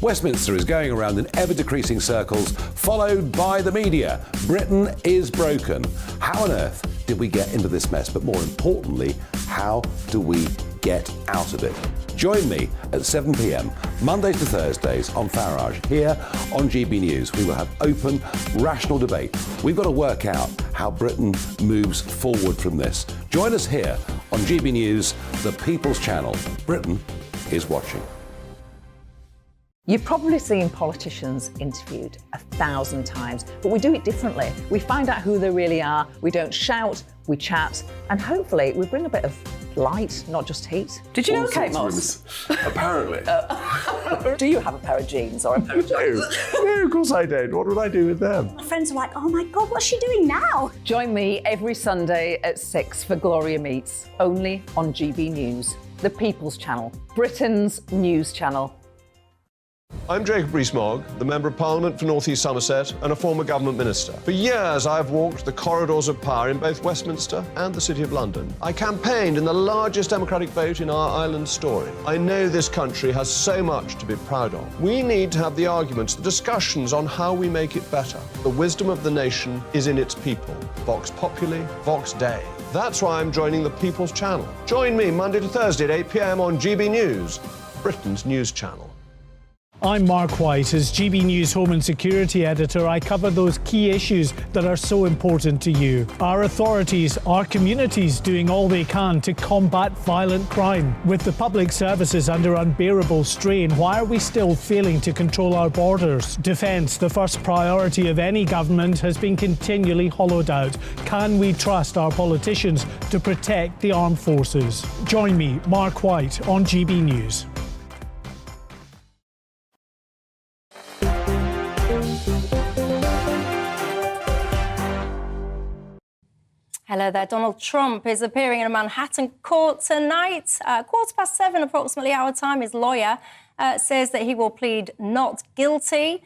Westminster is going around in ever-decreasing circles, followed by the media. Britain is broken. How on earth did we get into this mess? But more importantly, how do we get out of it? Join me at 7 p.m, Mondays to Thursdays on Farage, here on GB News. We will have open, rational debate. We've got to work out how Britain moves forward from this. Join us here on GB News, the People's Channel. Britain is watching. You've probably seen politicians interviewed 1,000 times, but we do it differently. We find out who they really are, we don't shout, we chat, and hopefully we bring a bit of light, not just heat. Did you know Kate Moss? Apparently. Do you have a pair of jeans or a pair of jeans? No, of course I don't. What would I do with them? My friends are like, oh my God, what's she doing now? Join me every Sunday at 6 for Gloria Meets, only on GB News, the People's Channel, Britain's news channel. I'm Jacob Rees-Mogg, the Member of Parliament for North East Somerset and a former government minister. For years, I've walked the corridors of power in both Westminster and the City of London. I campaigned in the largest democratic vote in our island story. I know this country has so much to be proud of. We need to have the arguments, the discussions on how we make it better. The wisdom of the nation is in its people. Vox Populi, Vox Dei. That's why I'm joining the People's Channel. Join me Monday to Thursday at 8 p.m. on GB News, Britain's news channel. I'm Mark White. As GB News Home and Security Editor, I cover those key issues that are so important to you. Our authorities, our communities doing all they can to combat violent crime. With the public services under unbearable strain, why are we still failing to control our borders? Defence, the first priority of any government, has been continually hollowed out. Can we trust our politicians to protect the armed forces? Join me, Mark White, on GB News. Hello there. Donald Trump is appearing in a Manhattan court tonight. 7:15 approximately our time. His lawyer says that he will plead not guilty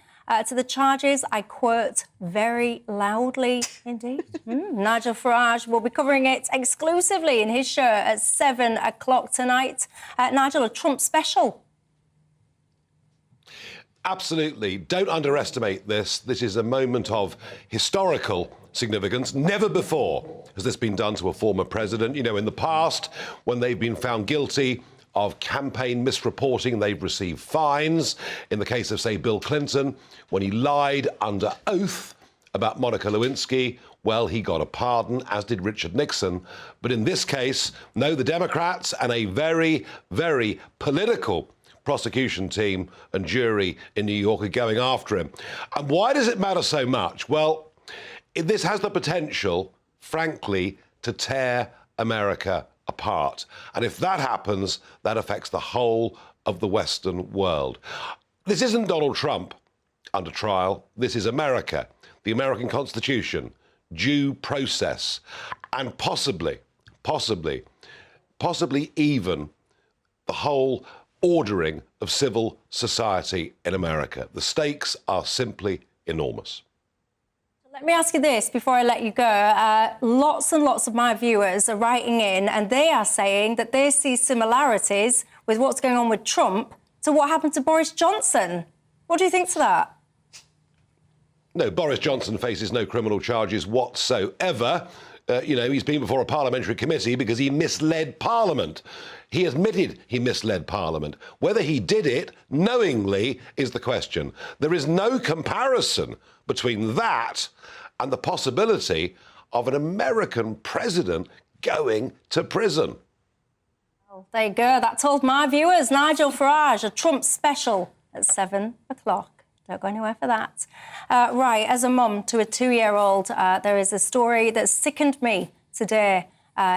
to the charges. I quote, very loudly indeed. Nigel Farage will be covering it exclusively in his show at 7 o'clock tonight. Nigel, a Trump special. Absolutely. Don't underestimate this. This is a moment of historical significance. Never before has this been done to a former president. You know, in the past, when they've been found guilty of campaign misreporting, they've received fines. In the case of, say, Bill Clinton, when he lied under oath about Monica Lewinsky, well, he got a pardon, as did Richard Nixon. But in this case, no, the Democrats and a very, very political prosecution team and jury in New York are going after him. And why does it matter so much? Well, this has the potential, frankly, to tear America apart. And if that happens, that affects the whole of the Western world. This isn't Donald Trump under trial. This is America, the American Constitution, due process, and possibly even the whole ordering of civil society in America. The stakes are simply enormous. Let me ask you this before I let you go. Lots and lots of my viewers are writing in and they are saying that they see similarities with what's going on with Trump to what happened to Boris Johnson. What do you think to that? No, Boris Johnson faces no criminal charges whatsoever. He's been before a parliamentary committee because he misled Parliament. He admitted he misled Parliament. Whether he did it knowingly is the question. There is no comparison between that and the possibility of an American president going to prison. Well, there you go. That told my viewers. Nigel Farage, a Trump special at 7 o'clock. Don't go anywhere for that. Right, as a mum to a 2-year-old, there is a story that sickened me today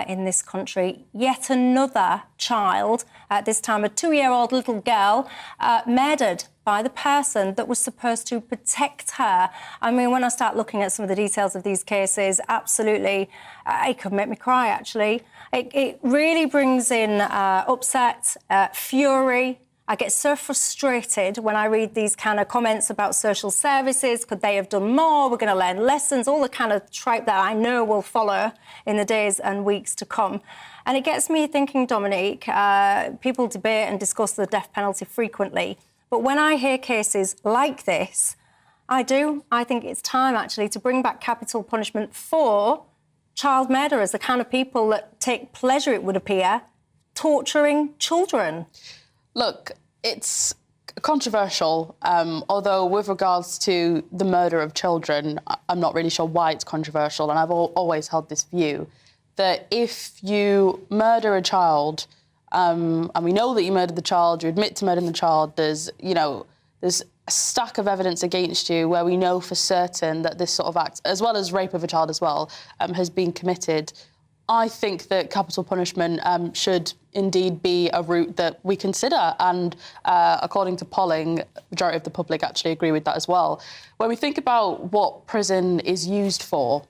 in this country. Yet another child, this time a 2-year-old little girl, murdered by the person that was supposed to protect her. I mean, when I start looking at some of the details of these cases, absolutely, it could make me cry, actually. It really brings in upset, fury. I get so frustrated when I read these kind of comments about social services. Could they have done more? We're going to learn lessons, all the kind of tripe that I know will follow in the days and weeks to come. And it gets me thinking, Dominique, people debate and discuss the death penalty frequently. But when I hear cases like this, I think it's time, actually, to bring back capital punishment for child murderers, the kind of people that take pleasure, it would appear, torturing children. Look, it's controversial, although with regards to the murder of children, I'm not really sure why it's controversial, and I've always held this view that if you murder a child, and we know that you murdered the child, you admit to murdering the child, there's a stack of evidence against you where we know for certain that this sort of act, as well as rape of a child as well, has been committed. I think that capital punishment should indeed be a route that we consider. And according to polling, the majority of the public actually agree with that as well. When we think about what prison is used for,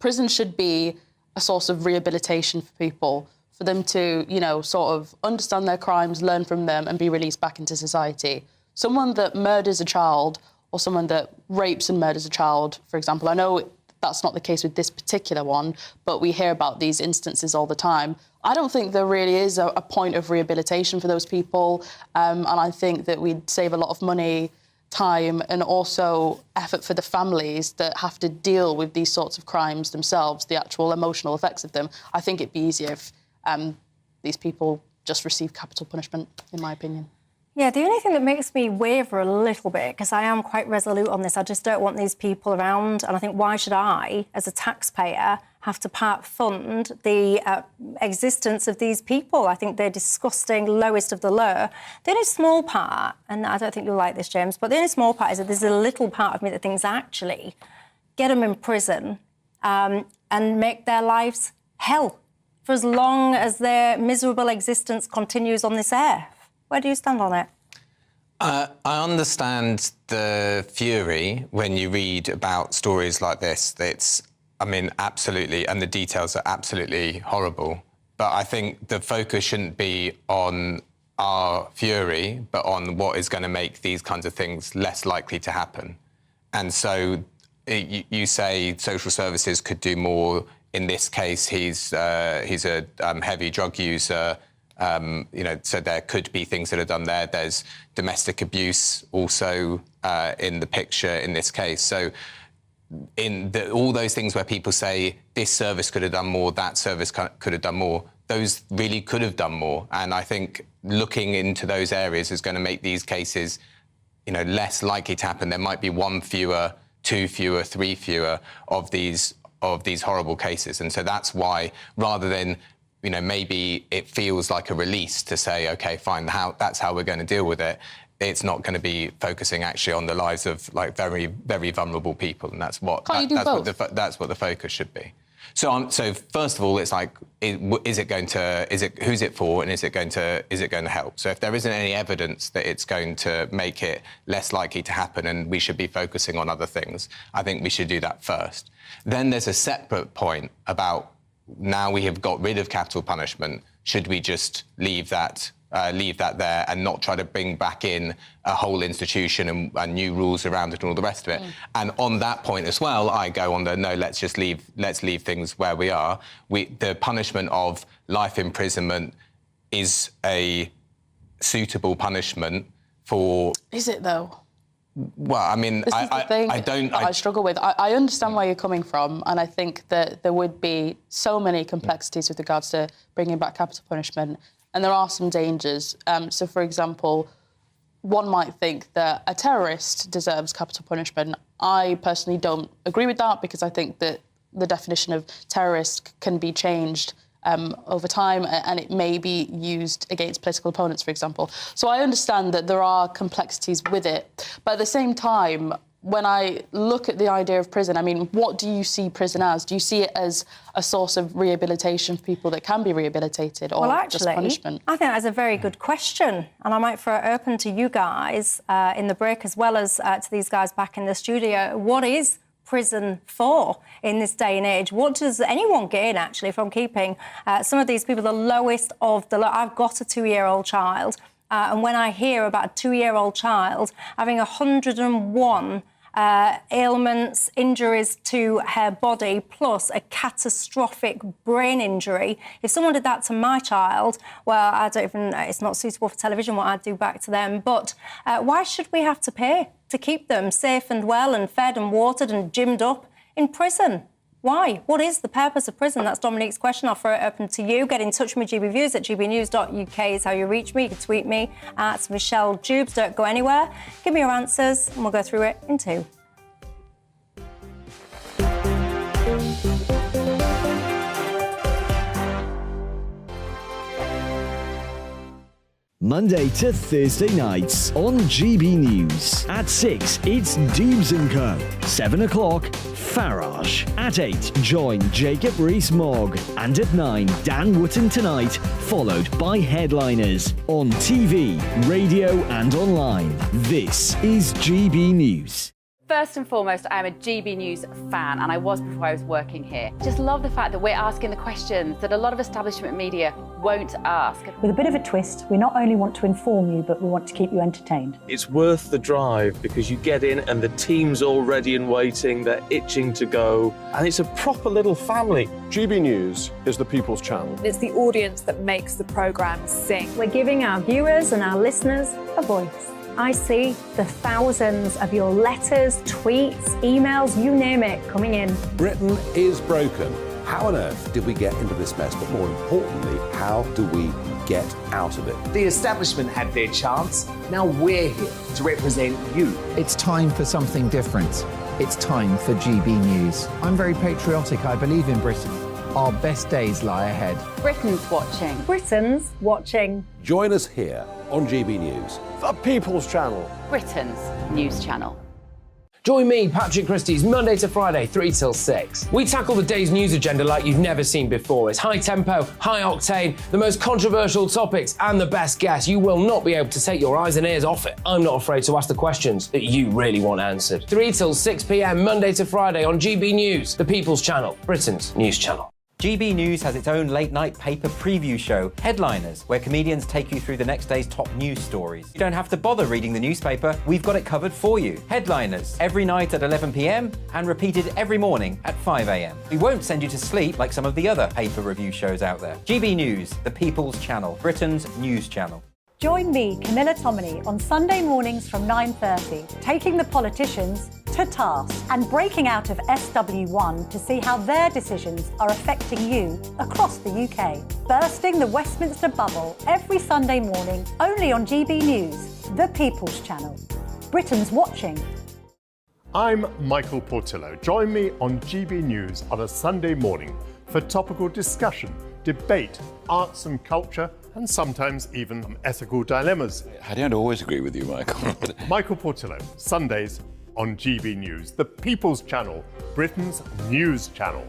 prison should be a source of rehabilitation for people, for them to, sort of understand their crimes, learn from them and be released back into society. Someone that murders a child or someone that rapes and murders a child, for example, I know that's not the case with this particular one, but we hear about these instances all the time. I don't think there really is a point of rehabilitation for those people, and I think that we'd save a lot of money time and also effort for the families that have to deal with these sorts of crimes themselves, the actual emotional effects of them. I think it'd be easier if these people just receive capital punishment, in my opinion. Yeah, the only thing that makes me waver a little bit, because I am quite resolute on this, I just don't want these people around. And I think, why should I, as a taxpayer, have to part fund the existence of these people? I think they're disgusting, lowest of the low. The only small part, and I don't think you'll like this, James, but the only small part is that there's a little part of me that thinks, actually, get them in prison and make their lives hell for as long as their miserable existence continues on this earth. Where do you stand on it? I understand the fury when you read about stories like this. Absolutely, and the details are absolutely horrible. But I think the focus shouldn't be on our fury, but on what is going to make these kinds of things less likely to happen. And so you say social services could do more. In this case, he's a heavy drug user. So there could be things that are done there. There's domestic abuse also in the picture in this case. So all those things where people say this service could have done more, that service could have done more, those really could have done more. And I think looking into those areas is going to make these cases, less likely to happen. There might be 1 fewer, 2 fewer, 3 fewer of these horrible cases. And so that's why, rather than maybe it feels like a release to say, OK, fine, that's how we're going to deal with it. It's not going to be focusing actually on the lives of very, very vulnerable people, and that's what that's what the focus should be. So first of all, it's like, who's it for, and is it going to help? So if there isn't any evidence that it's going to make it less likely to happen, and we should be focusing on other things, I think we should do that first. Then there's a separate point about, now we have got rid of capital punishment, should we just leave that there and not try to bring back in a whole institution and new rules around it and all the rest of it? And on that point as well, I go on no, let's leave things where we are. The punishment of life imprisonment is a suitable punishment for... Is it, though? Well, I mean, this is the thing I struggle with. I understand where you're coming from, and I think that there would be so many complexities with regards to bringing back capital punishment, and there are some dangers. So, for example, one might think that a terrorist deserves capital punishment. I personally don't agree with that, because I think that the definition of terrorist can be changed over time, and it may be used against political opponents, for example. So I understand that there are complexities with it. But at the same time, when I look at the idea of prison, I mean, what do you see prison as? Do you see it as a source of rehabilitation for people that can be rehabilitated, or just punishment? I think that's a very good question, and I might throw it open to you guys in the break, as well as to these guys back in the studio. What is prison for in this day and age? What does anyone gain, actually, from keeping some of these people the lowest of the low? I've got a 2-year-old child, and when I hear about a 2-year-old child having 101 ailments, injuries to her body, plus a catastrophic brain injury. If someone did that to my child, well, it's not suitable for television what I'd do back to them. But why should we have to pay to keep them safe and well and fed and watered and gymmed up in prison? Why? What is the purpose of prison? That's Dominique's question. I'll throw it open to you. Get in touch with me, GBViews at gbnews.uk is how you reach me. You can tweet me at Michelle Dewbs. Don't go anywhere. Give me your answers and we'll go through it in 2. Monday to Thursday nights on GB News. At 6, it's Dewbs & Co. 7 o'clock, Farage. At 8, join Jacob Rees-Mogg. And at 9, Dan Wootton Tonight, followed by headliners on TV, radio and online. This is GB News. First and foremost, I'm a GB News fan, and I was before I was working here. Just love the fact that we're asking the questions that a lot of establishment media won't ask. With a bit of a twist, we not only want to inform you, but we want to keep you entertained. It's worth the drive, because you get in and the team's all ready and waiting, they're itching to go, and it's a proper little family. GB News is the people's channel. It's the audience that makes the programme sing. We're giving our viewers and our listeners a voice. I see the thousands of your letters, tweets, emails, you name it, coming in. Britain is broken. How on earth did we get into this mess? But more importantly, how do we get out of it? The establishment had their chance. Now we're here to represent you. It's time for something different. It's time for GB News. I'm very patriotic. I believe in Britain. Our best days lie ahead. Britain's watching. Britain's watching. Join us here on GB News. The People's Channel. Britain's news channel. Join me, Patrick Christie's, Monday to Friday, 3 till 6. We tackle the day's news agenda like you've never seen before. It's high tempo, high octane, the most controversial topics, and the best guests. You will not be able to take your eyes and ears off it. I'm not afraid to ask the questions that you really want answered. 3 till 6 p.m, Monday to Friday on GB News, the People's Channel, Britain's news channel. GB News has its own late-night paper preview show, Headliners, where comedians take you through the next day's top news stories. You don't have to bother reading the newspaper, we've got it covered for you. Headliners, every night at 11 p.m, and repeated every morning at 5 a.m. We won't send you to sleep like some of the other paper review shows out there. GB News, the People's Channel, Britain's news channel. Join me, Camilla Tominey, on Sunday mornings from 9:30, taking the politicians to task and breaking out of SW1 to see how their decisions are affecting you across the UK. Bursting the Westminster bubble every Sunday morning, only on GB News, the People's Channel. Britain's watching. I'm Michael Portillo. Join me on GB News on a Sunday morning for topical discussion, debate, arts and culture, and sometimes even ethical dilemmas. I don't always agree with you, Michael. Michael Portillo, Sundays on GB News, the People's Channel, Britain's news channel.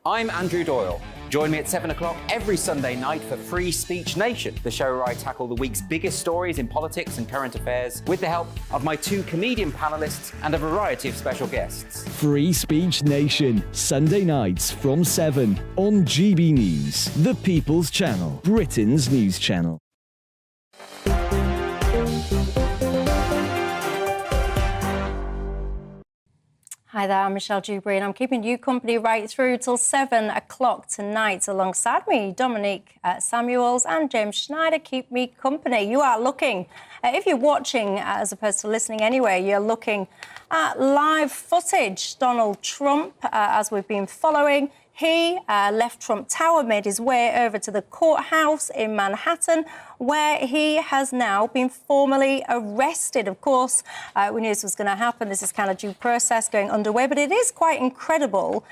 I'm Andrew Doyle. Join me at 7 o'clock every Sunday night for Free Speech Nation, the show where I tackle the week's biggest stories in politics and current affairs with the help of my 2 comedian panellists and a variety of special guests. Free Speech Nation, Sunday nights from 7 on GB News, the People's Channel, Britain's news channel. Hi there, I'm Michelle Dewbs and I'm keeping you company right through till 7 o'clock tonight. Alongside me, Dominique Samuels and James Schneider keep me company. You are looking, if you're watching as opposed to listening anyway, you're looking at live footage. Donald Trump, as we've been following, he left Trump Tower, made his way over to the courthouse in Manhattan, where he has now been formally arrested. Of course, we knew this was going to happen. This is kind of due process going underway, but it is quite incredible.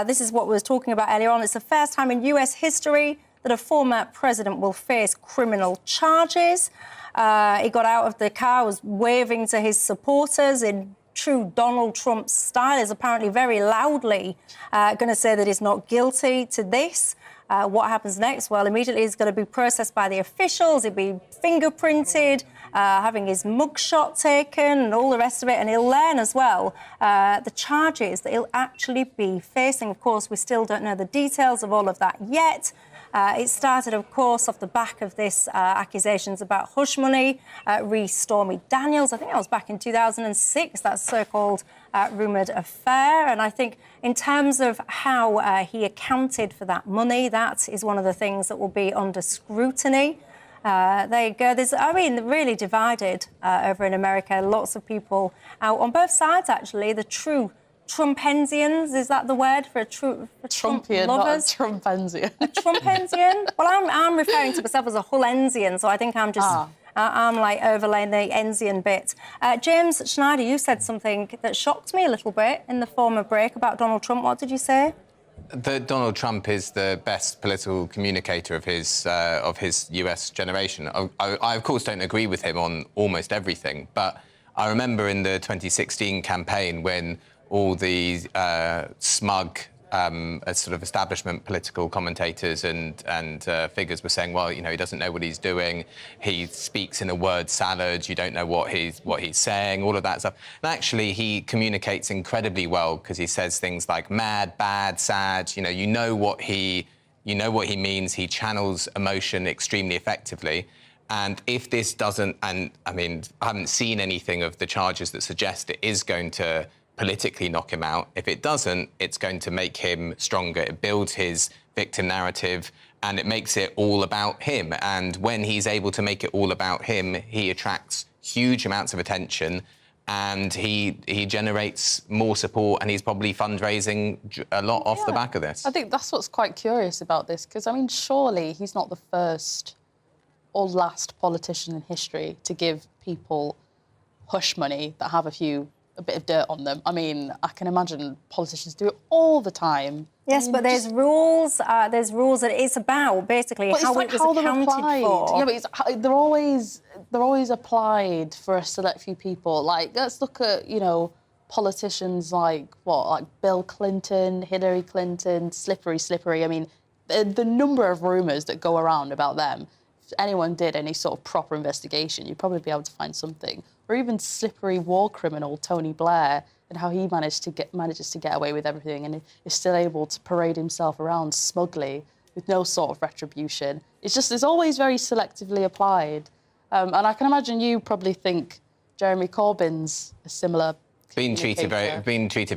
This is what we were talking about earlier on. It's the first time in US history that a former president will face criminal charges. He got out of the car, was waving to his supporters in true Donald Trump style, is apparently very loudly going to say that he's not guilty to this. What happens next? Well, immediately he's going to be processed by the officials. He'll be fingerprinted, having his mugshot taken and all the rest of it. And he'll learn as well the charges that he'll actually be facing. Of course, we still don't know the details of all of that yet. It started, of course, off the back of this accusations about hush money, Stormy Daniels. I think that was back in 2006, that so-called rumoured affair. And I think in terms of how he accounted for that money, that is one of the things that will be under scrutiny. There you go. Really divided over in America. Lots of people out on both sides, actually. The true Trumpensians, is that the word for Trumpian, Trump lovers? Not a Trumpensian. A Trumpensian? Well, I'm referring to myself as a Hullensian, so I think I'm just... I'm like overlaying the Ensian bit. James Schneider, you said something that shocked me a little bit in the former break about Donald Trump. What did you say? That Donald Trump is the best political communicator of his US generation. I, of course, don't agree with him on almost everything, but I remember in the 2016 campaign when all the smug sort of establishment political commentators and figures were saying, well, you know, he doesn't know what he's doing. He speaks in a word salad. You don't know what he's saying, all of that stuff. And actually, he communicates incredibly well because he says things like mad, bad, sad. You know what he means. He channels emotion extremely effectively. And if this doesn't, and I mean, I haven't seen anything of the charges that suggest it is going to politically knock him out. If it doesn't, it's going to make him stronger. It builds his victim narrative, and it makes it all about him. And when he's able to make it all about him, he attracts huge amounts of attention, and he generates more support, and he's probably fundraising a lot off the back of this. I think that's what's quite curious about this, because, I mean, surely he's not the first or last politician in history to give people hush money that have a bit of dirt on them. I mean, I can imagine politicians do it all the time. Yes, but there's rules. There's rules that it's about basically But how it's like it was how they're accounted applied. for. Yeah, but they're always applied for a select few people. Like, let's look at, you know, politicians like Bill Clinton, Hillary Clinton, slippery. I mean, the number of rumours that go around about them. If anyone did any sort of proper investigation, you'd probably be able to find something. Or even slippery war criminal Tony Blair, and how he manages to get away with everything and is still able to parade himself around smugly with no sort of retribution. It's always very selectively applied. And I can imagine you probably think Jeremy Corbyn's a similar... Been treated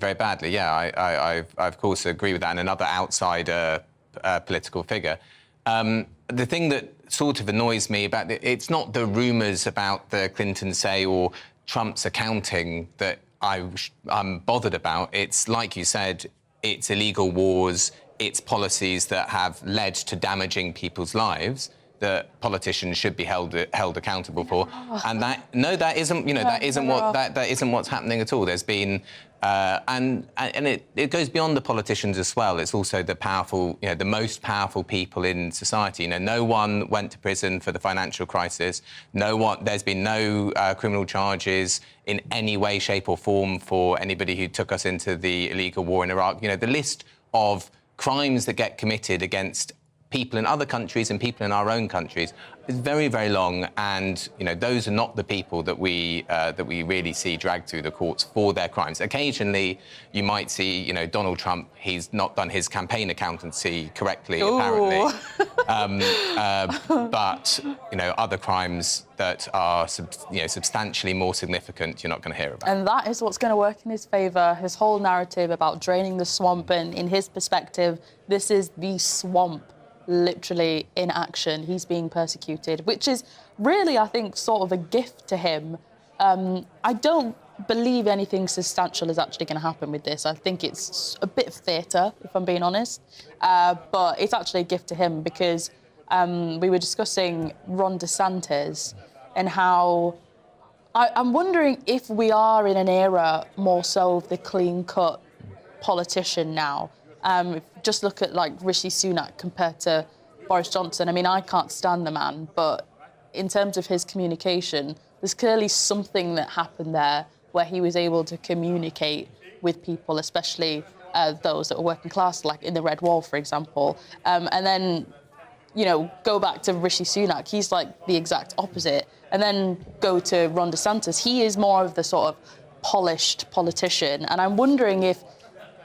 very badly, yeah. I of course agree with that, and another outsider political figure. The thing that sort of annoys me about it's not the rumours about the Clintons say or Trump's accounting that I'm bothered about. It's, like you said, it's illegal wars, it's policies that have led to damaging people's lives that politicians should be held accountable for. And that isn't, you know, that isn't what's happening at all. There's been and it goes beyond the politicians as well. It's also the powerful, you know, the most powerful people in society. You know, no one went to prison for the financial crisis. There's been no criminal charges in any way, shape or form for anybody who took us into the illegal war in Iraq. You know, the list of crimes that get committed against people in other countries and people in our own countries is very, very long, and you know those are not the people that we really see dragged through the courts for their crimes. Occasionally, you might see, you know, Donald Trump. He's not done his campaign accountancy correctly, apparently. But you know, other crimes that are substantially more significant, you're not going to hear about. And that is what's going to work in his favour. His whole narrative about draining the swamp, and in his perspective, this is the swamp. Literally in action, he's being persecuted, which is really, I think, sort of a gift to him. I don't believe anything substantial is actually going to happen with this. I think it's a bit of theatre, if I'm being honest, but it's actually a gift to him because we were discussing Ron DeSantis and how I'm wondering if we are in an era more so of the clean-cut politician now. Just look at, like, Rishi Sunak compared to Boris Johnson. I mean, I can't stand the man, but in terms of his communication, there's clearly something that happened there where he was able to communicate with people, especially those that were working class, like in the Red Wall, for example. And then, you know, go back to Rishi Sunak. He's like the exact opposite. And then go to Ron DeSantis. He is more of the sort of polished politician. And I'm wondering if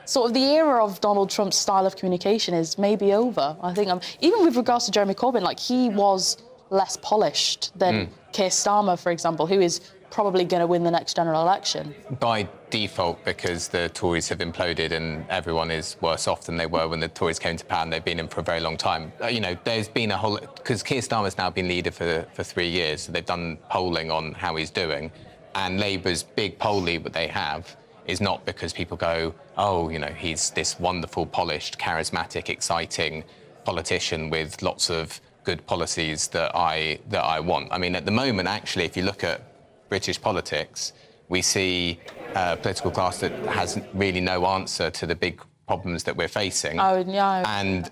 sort of the era of Donald Trump's style of communication is maybe over. I think even with regards to Jeremy Corbyn, like, he was less polished than Keir Starmer, for example, who is probably going to win the next general election. By default, because the Tories have imploded and everyone is worse off than they were when the Tories came to power, and they've been in for a very long time. You know, there's been a whole... Because Keir Starmer's now been leader for 3 years, so they've done polling on how he's doing, and Labour's big poll lead that they have is not because people go, oh, you know, he's this wonderful, polished, charismatic, exciting politician with lots of good policies that I want. I mean, at the moment, actually, if you look at British politics, we see a political class that has really no answer to the big problems that we're facing. Oh, yeah.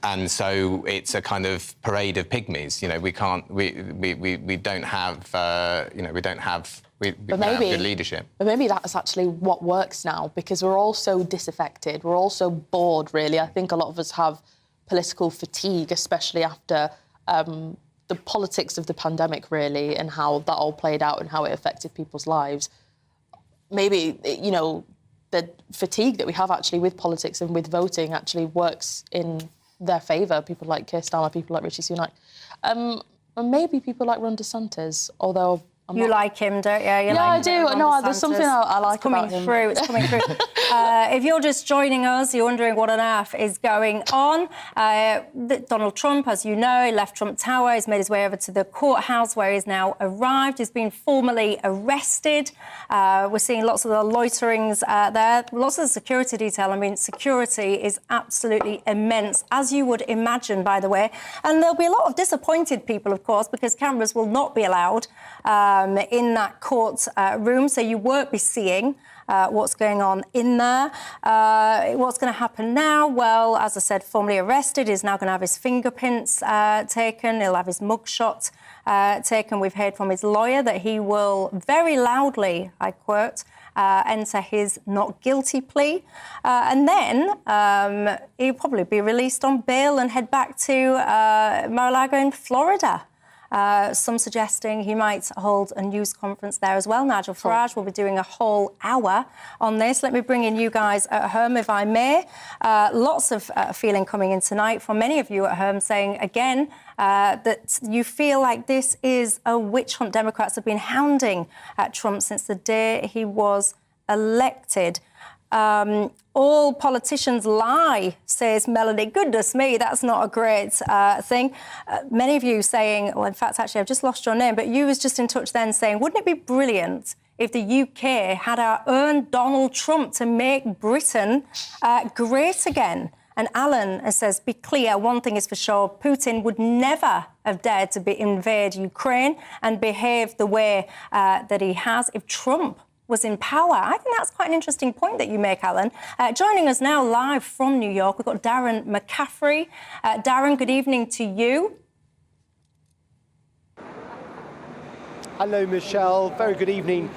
And so it's a kind of parade of pygmies. You know, we don't have, you know, we don't have good leadership. But maybe that's actually what works now, because we're all so disaffected. We're all so bored, really. I think a lot of us have political fatigue, especially after the politics of the pandemic, really, and how that all played out and how it affected people's lives. Maybe, you know, the fatigue that we have actually with politics and with voting actually works in their favour. People like Keir Starmer, people like Rishi Sunak. And maybe people like Ron DeSantis, although You like him, don't you? I do. No, there's something I like about him. It's coming through. If you're just joining us, you're wondering what on earth is going on. Donald Trump, as you know, he left Trump Tower. He's made his way over to the courthouse where he's now arrived. He's been formally arrested. We're seeing lots of the loiterings there, lots of the security detail. I mean, security is absolutely immense, as you would imagine, by the way. And there'll be a lot of disappointed people, of course, because cameras will not be allowed in that court room, so you won't be seeing what's going on in there. What's going to happen now? Well, as I said, formally arrested. He's now going to have his fingerprints taken. He'll have his mugshot taken. We've heard from his lawyer that he will very loudly, I quote, enter his not guilty plea. And then he'll probably be released on bail and head back to Mar-a-Lago in Florida. Some suggesting he might hold a news conference there as well. Nigel Farage will be doing a whole hour on this. Let me bring in you guys at home, if I may. Lots of feeling coming in tonight from many of you at home saying, again, that you feel like this is a witch hunt. Democrats have been hounding Trump since the day he was elected. All politicians lie, says Melanie. Goodness me, that's not a great thing. Many of you saying, well, in fact, actually, I've just lost your name, but you was just in touch then saying, wouldn't it be brilliant if the UK had our own Donald Trump to make Britain great again? And Alan says, be clear, one thing is for sure, Putin would never have dared to invade Ukraine and behave the way that he has if Trump was in power. I think that's quite an interesting point that you make, Alan. Joining us now live from New York, we've got Darren McCaffrey. Darren, good evening to you. Hello, Michelle. Very good evening.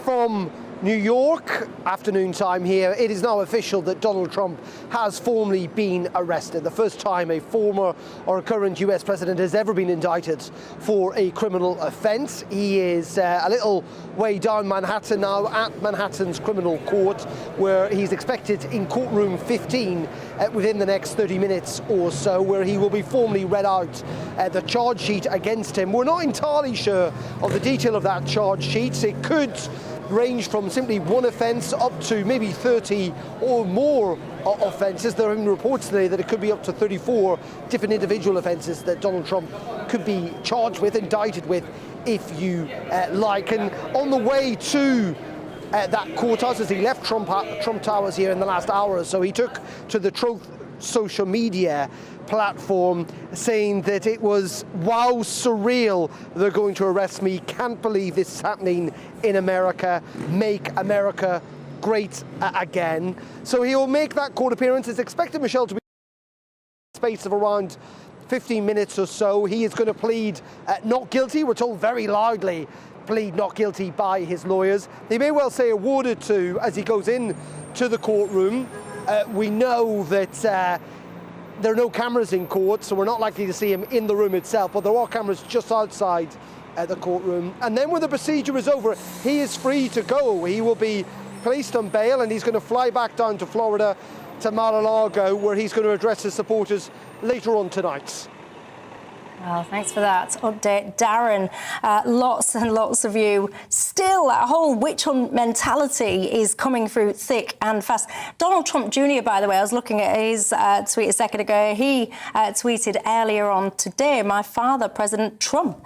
From New York, afternoon time here, it is now official that Donald Trump has formally been arrested. The first time a former or a current US president has ever been indicted for a criminal offence. He is a little way down Manhattan now at Manhattan's criminal court, where he's expected in courtroom 15 within the next 30 minutes or so, where he will be formally read out the charge sheet against him. We're not entirely sure of the detail of that charge sheet. It could range from simply one offence up to maybe 30 or more offences. There have been reports today that it could be up to 34 different individual offences that Donald Trump could be charged with, indicted with, if you like. And on the way to that courthouse, as he left Trump Towers here in the last hour or so, he took to the Truth social media platform saying that it was, wow, surreal, they're going to arrest me, can't believe this is happening in America, make America great again. So he'll make that court appearance. It's expected, Michelle, to be in a space of around 15 minutes or so. He is going to plead not guilty. We're told very loudly, plead not guilty by his lawyers. They may well say a word or two as he goes in to the courtroom. We know that there are no cameras in court, so we're not likely to see him in the room itself, but there are cameras just outside the courtroom. And then when the procedure is over, he is free to go. He will be placed on bail and he's going to fly back down to Florida, to Mar-a-Lago, where he's going to address his supporters later on tonight. Well, thanks for that update, Darren. Lots and lots of you. Still, that whole witch hunt mentality is coming through thick and fast. Donald Trump Jr., by the way, I was looking at his tweet a second ago. He tweeted earlier on today, my father, President Trump,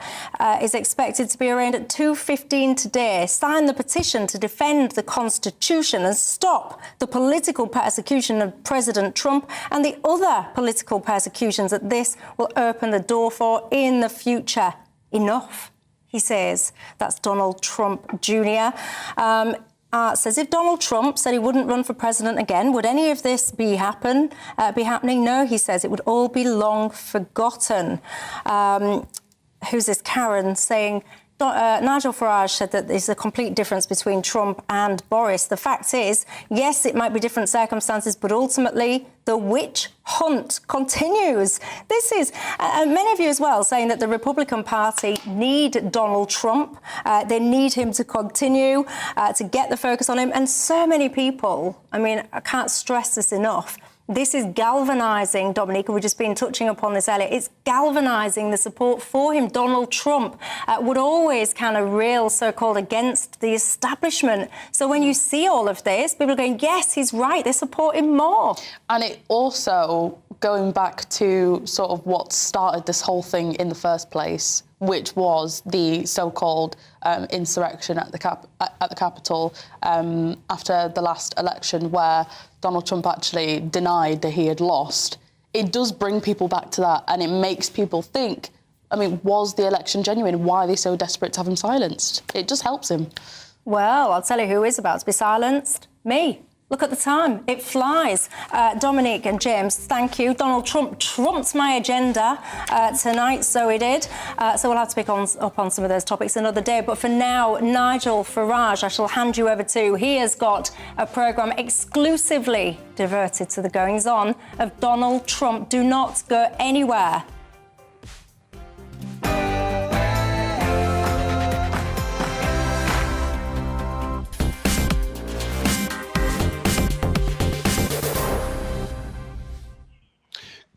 is expected to be arraigned at 2:15 today. Sign the petition to defend the Constitution and stop the political persecution of President Trump and the other political persecutions that this will open the door for in the future. Enough, he says. That's Donald Trump Jr. Says if Donald Trump said he wouldn't run for president again, would any of this be happening? No, he says it would all be long forgotten. Who's this? Karen saying, Nigel Farage said that there's a complete difference between Trump and Boris. The fact is, yes, it might be different circumstances, but ultimately the witch hunt continues. This is, many of you as well, saying that the Republican Party need Donald Trump. They need him to continue, to get the focus on him. And so many people, I mean, I can't stress this enough, This is galvanising, Dominique, we've just been touching upon this earlier, it's galvanising the support for him. Donald Trump would always kind of rail so-called against the establishment. So when you see all of this, people are going, yes, he's right, they support him more. And it also, going back to sort of what started this whole thing in the first place, which was the so-called insurrection at the Capitol after the last election, where Donald Trump actually denied that he had lost. It does bring people back to that, and it makes people think, I mean, was the election genuine? Why are they so desperate to have him silenced? It just helps him. Well, I'll tell you who is about to be silenced. Me. Look at the time. It flies. Dominique and James, thank you. Donald Trump trumped my agenda tonight, so he did. So we'll have to pick up on some of those topics another day. But for now, Nigel Farage, I shall hand you over to. He has got a programme exclusively devoted to the goings-on of Donald Trump. Do not go anywhere.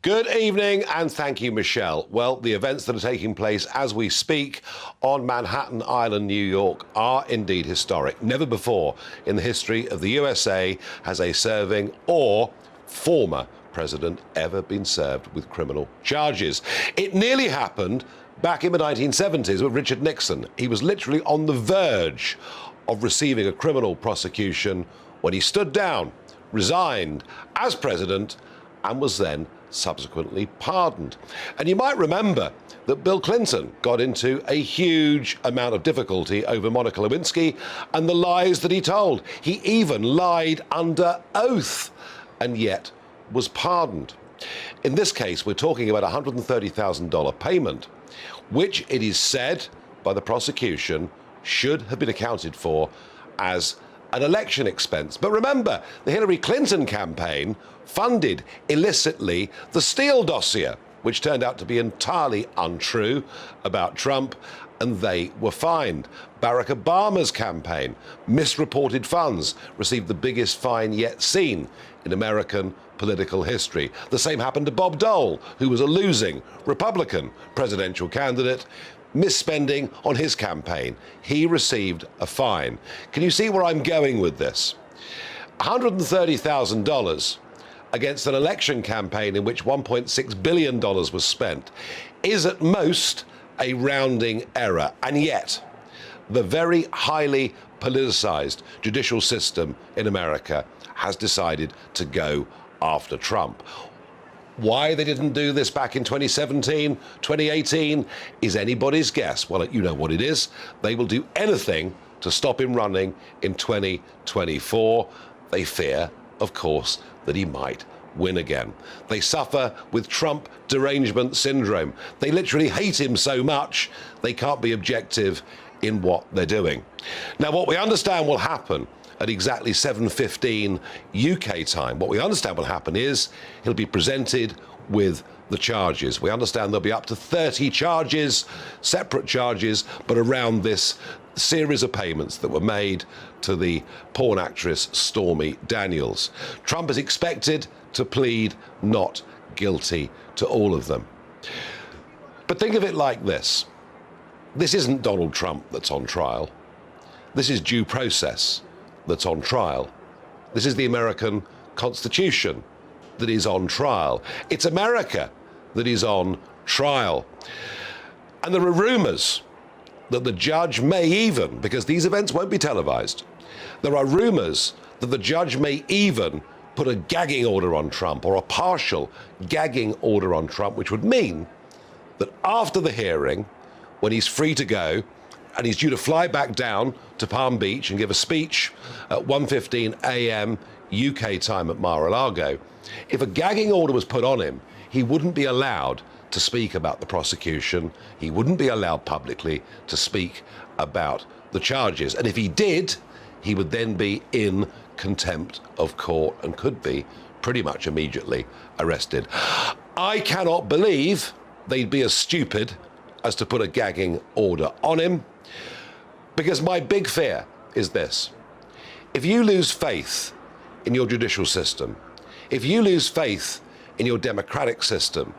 Good evening and thank you, Michelle. Well, the events that are taking place as we speak on Manhattan Island, New York, are indeed historic. Never before in the history of the USA has a serving or former president ever been served with criminal charges. It nearly happened back in the 1970s with Richard Nixon. He was literally on the verge of receiving a criminal prosecution when he stood down, resigned as president, and was then subsequently pardoned. And you might remember that Bill Clinton got into a huge amount of difficulty over Monica Lewinsky and the lies that he told. He even lied under oath and yet was pardoned. In this case, we're talking about a $130,000 payment, which it is said by the prosecution should have been accounted for as an election expense. But remember, the Hillary Clinton campaign funded illicitly the Steele dossier, which turned out to be entirely untrue about Trump, and they were fined. Barack Obama's campaign misreported funds, received the biggest fine yet seen in American political history. The same happened to Bob Dole, who was a losing Republican presidential candidate. Misspending on his campaign. He received a fine. Can you see where I'm going with this? $130,000 against an election campaign in which $1.6 billion was spent is at most a rounding error. And yet, the very highly politicized judicial system in America has decided to go after Trump. Why they didn't do this back in 2017, 2018 is anybody's guess. Well, you know what it is. They will do anything to stop him running in 2024. They fear, of course, that he might win again. They suffer with Trump derangement syndrome. They literally hate him so much they can't be objective in what they're doing. Now, what we understand will happen at exactly 7:15 UK time, what we understand will happen is he'll be presented with the charges. We understand there'll be up to 30 charges, separate charges, but around this series of payments that were made to the porn actress Stormy Daniels. Trump is expected to plead not guilty to all of them. But think of it like this. This isn't Donald Trump that's on trial. This is due process that's on trial. This is the American Constitution that is on trial. It's America that is on trial. And there are rumours that the judge may even, because these events won't be televised, there are rumours that the judge may even put a gagging order on Trump, or a partial gagging order on Trump, which would mean that after the hearing, when he's free to go, and he's due to fly back down to Palm Beach and give a speech at 1:15 a.m. UK time at Mar-a-Lago. If a gagging order was put on him, he wouldn't be allowed to speak about the prosecution. He wouldn't be allowed publicly to speak about the charges. And if he did, he would then be in contempt of court and could be pretty much immediately arrested. I cannot believe they'd be as stupid as to put a gagging order on him. Because my big fear is this. If you lose faith in your judicial system, If you lose faith in your democratic system,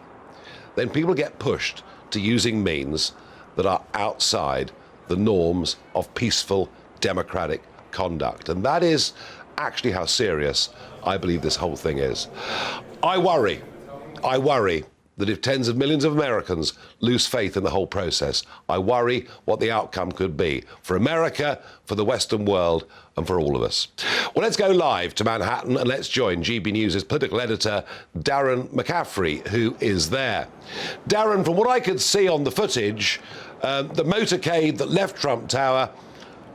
then people get pushed to using means that are outside the norms of peaceful democratic conduct. And that is actually how serious I believe this whole thing is. I worry that if tens of millions of Americans lose faith in the whole process, I worry what the outcome could be for America, for the Western world, and for all of us. Well, let's go live to Manhattan and let's join GB News' political editor, Darren McCaffrey, who is there. Darren, from what I could see on the footage, the motorcade that left Trump Tower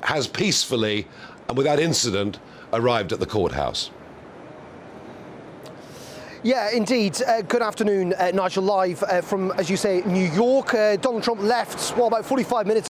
has peacefully and without incident arrived at the courthouse. Yeah, indeed. Good afternoon, Nigel, live from, as you say, New York. Donald Trump left, about 45 minutes